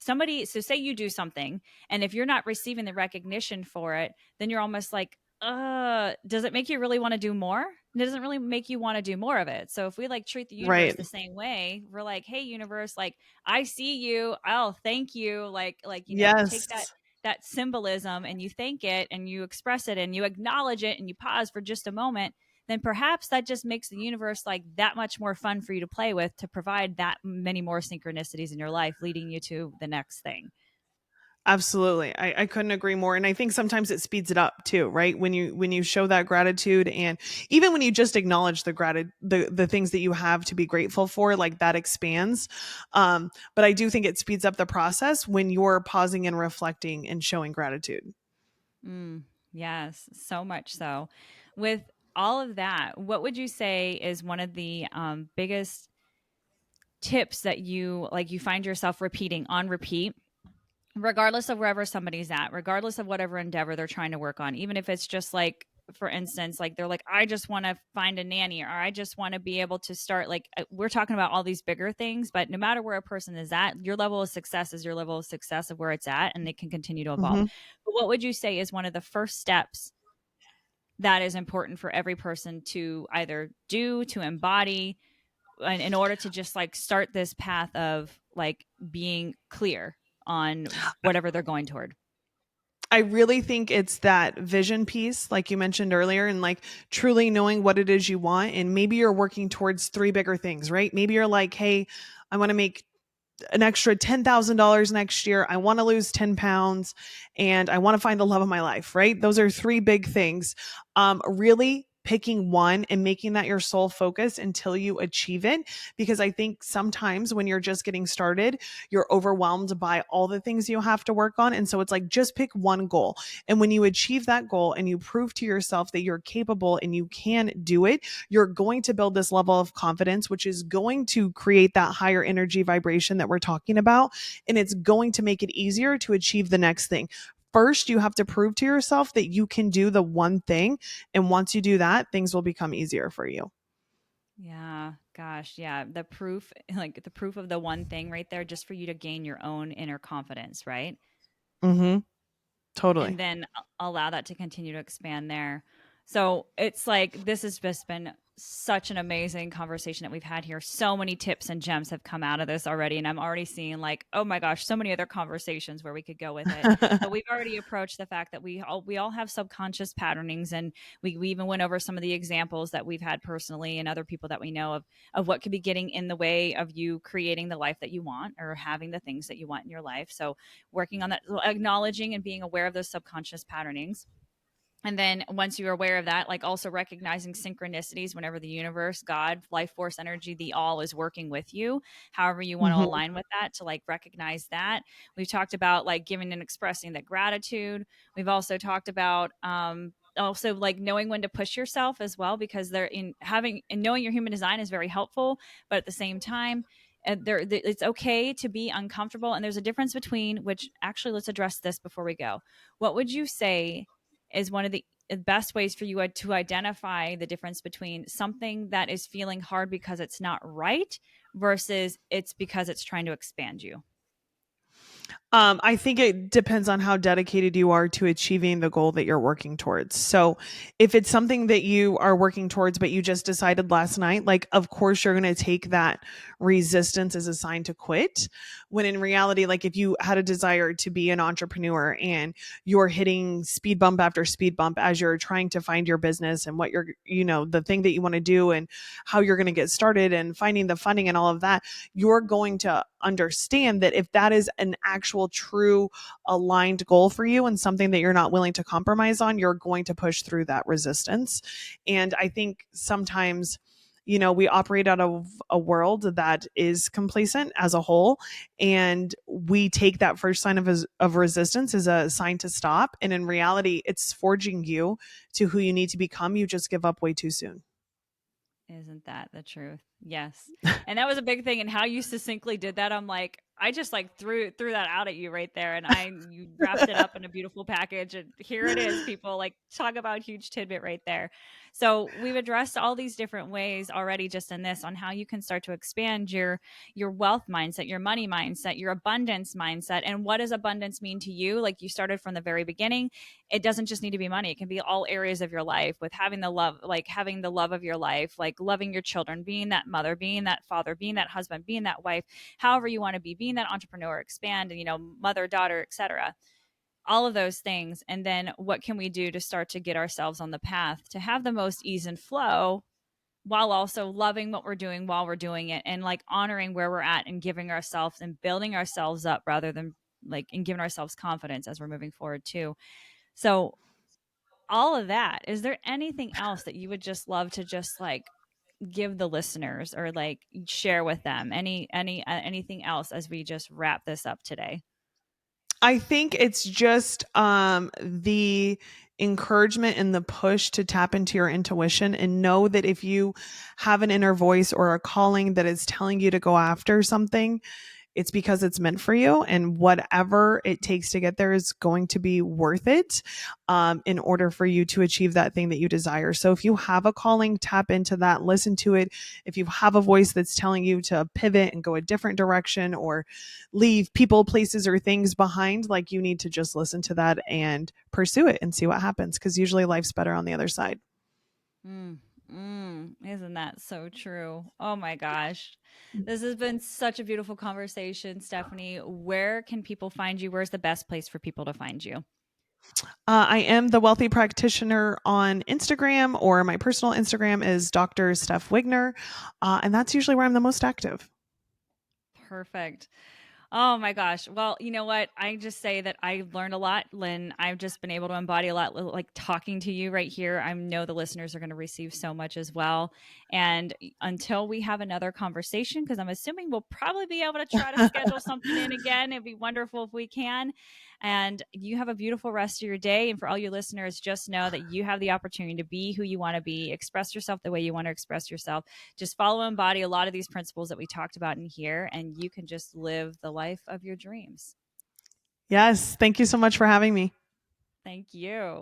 somebody, so say you do something and if you're not receiving the recognition for it, then you're almost like, does it make you really want to do more? It doesn't really make you want to do more of it. So if we like treat the universe Right. the same way, we're like, hey universe, like I see you, oh thank you, like you take that Yes. that symbolism and you thank it and you express it and you acknowledge it and you pause for just a moment, then perhaps that just makes the universe like that much more fun for you to play with, to provide that many more synchronicities in your life, leading you to the next thing. Absolutely. I couldn't agree more. And I think sometimes it speeds it up too, right? When you show that gratitude, and even when you just acknowledge the things that you have to be grateful for, like that expands. But I do think it speeds up the process when you're pausing and reflecting and showing gratitude. Mm, yes, so much so. With all of that, what would you say is one of the biggest tips that you find yourself repeating on repeat, regardless of wherever somebody's at, regardless of whatever endeavor they're trying to work on, even if it's just like, for instance, like they're like, I just want to find a nanny, or I just want to be able to start, like, we're talking about all these bigger things, but no matter where a person is at, your level of success is your level of success of where it's at, and it can continue to evolve. Hmm. But what would you say is one of the first steps that is important for every person to either do, to embody, in order to just like start this path of like being clear on whatever they're going toward? I really think it's that vision piece, like you mentioned earlier, and like truly knowing what it is you want. And maybe you're working towards three bigger things, right? Maybe you're like, hey, I want to make an extra $10,000 next year. I want to lose 10 pounds and I want to find the love of my life, right? Those are three big things. Really picking one and making that your sole focus until you achieve it. Because I think sometimes when you're just getting started, you're overwhelmed by all the things you have to work on. And so it's like, just pick one goal. And when you achieve that goal and you prove to yourself that you're capable and you can do it, you're going to build this level of confidence, which is going to create that higher energy vibration that we're talking about. And it's going to make it easier to achieve the next thing. First, you have to prove to yourself that you can do the one thing. And once you do that, things will become easier for you. Yeah, gosh, yeah. The proof, like the proof of the one thing right there, just for you to gain your own inner confidence, right? Mm-hmm. And Totally. then allow that to continue to expand there. So it's like this has just been such an amazing conversation that we've had here. So many tips and gems have come out of this already. And I'm already seeing like, oh my gosh, so many other conversations where we could go with it. But we've already approached the fact that we all have subconscious patternings, and we even went over some of the examples that we've had personally and other people that we know of what could be getting in the way of you creating the life that you want or having the things that you want in your life. So working on that, acknowledging and being aware of those subconscious patternings. And then once you're aware of that, like also recognizing synchronicities whenever the universe, God, life force energy, the all is working with you, however you want to Mm-hmm. align with that, to like recognize that. We've talked about like giving and expressing that gratitude. We've also talked about also like knowing when to push yourself as well, because they're in having and knowing your human design is very helpful, but at the same time, it's okay to be uncomfortable. And there's a difference between, which actually, let's address this before we go. What would you say is one of the best ways for you to identify the difference between something that is feeling hard because it's not right versus it's because it's trying to expand you? I think it depends on how dedicated you are to achieving the goal that you're working towards. So, if it's something that you are working towards, but you just decided last night, like, of course, you're going to take that resistance as a sign to quit. When in reality, like, if you had a desire to be an entrepreneur and you're hitting speed bump after speed bump as you're trying to find your business and what you're, the thing that you want to do and how you're going to get started and finding the funding and all of that, you're going to understand that if that is an actual true aligned goal for you and something that you're not willing to compromise on, you're going to push through that resistance. And I think sometimes, we operate out of a world that is complacent as a whole, and we take that first sign of resistance as a sign to stop. And in reality, it's forging you to who you need to become. You just give up way too soon. Isn't that the truth? Yes. And that was a big thing, and how you succinctly did that, I'm like, I just like threw that out at you right there, and you wrapped it up in a beautiful package, and here it is, people. Like, talk about huge tidbit right there. So we've addressed all these different ways already just in this on how you can start to expand your wealth mindset, your money mindset, your abundance mindset. And what does abundance mean to you? Like, you started from the very beginning. It doesn't just need to be money. It can be all areas of your life, with having the love, like having the love of your life, like loving your children, being that mother, being that father, being that husband, being that wife, however you want to be, being that entrepreneur, expand, and mother, daughter, etc. All of those things. And then what can we do to start to get ourselves on the path to have the most ease and flow, while also loving what we're doing while we're doing it, and like honoring where we're at and giving ourselves and building ourselves up, rather than like, and giving ourselves confidence as we're moving forward too. So all of that, is there anything else that you would just love to just like give the listeners, or like share with them, anything else as we just wrap this up today? I think it's just the encouragement and the push to tap into your intuition and know that if you have an inner voice or a calling that is telling you to go after something, it's because it's meant for you, and whatever it takes to get there is going to be worth it, in order for you to achieve that thing that you desire. So if you have a calling, tap into that, listen to it. If you have a voice that's telling you to pivot and go a different direction, or leave people, places, or things behind, like, you need to just listen to that and pursue it and see what happens, because usually life's better on the other side. Isn't that so true? Oh my gosh. This has been such a beautiful conversation, Stephanie. Where can people find you? Where's the best place for people to find you? I am the Wealthy Practitioner on Instagram, or my personal Instagram is Dr. Steph Wigner. And that's usually where I'm the most active. Perfect. Oh my gosh. Well, you know what? I just say that I learned a lot, Lynn. I've just been able to embody a lot, like talking to you right here. I know the listeners are going to receive so much as well. And until we have another conversation, because I'm assuming we'll probably be able to try to schedule something in again. It'd be wonderful if we can. And you have a beautiful rest of your day. And for all your listeners, just know that you have the opportunity to be who you want to be, express yourself the way you want to express yourself. Just follow and embody a lot of these principles that we talked about in here, and you can just live the life of your dreams. Yes. Thank you so much for having me. Thank you.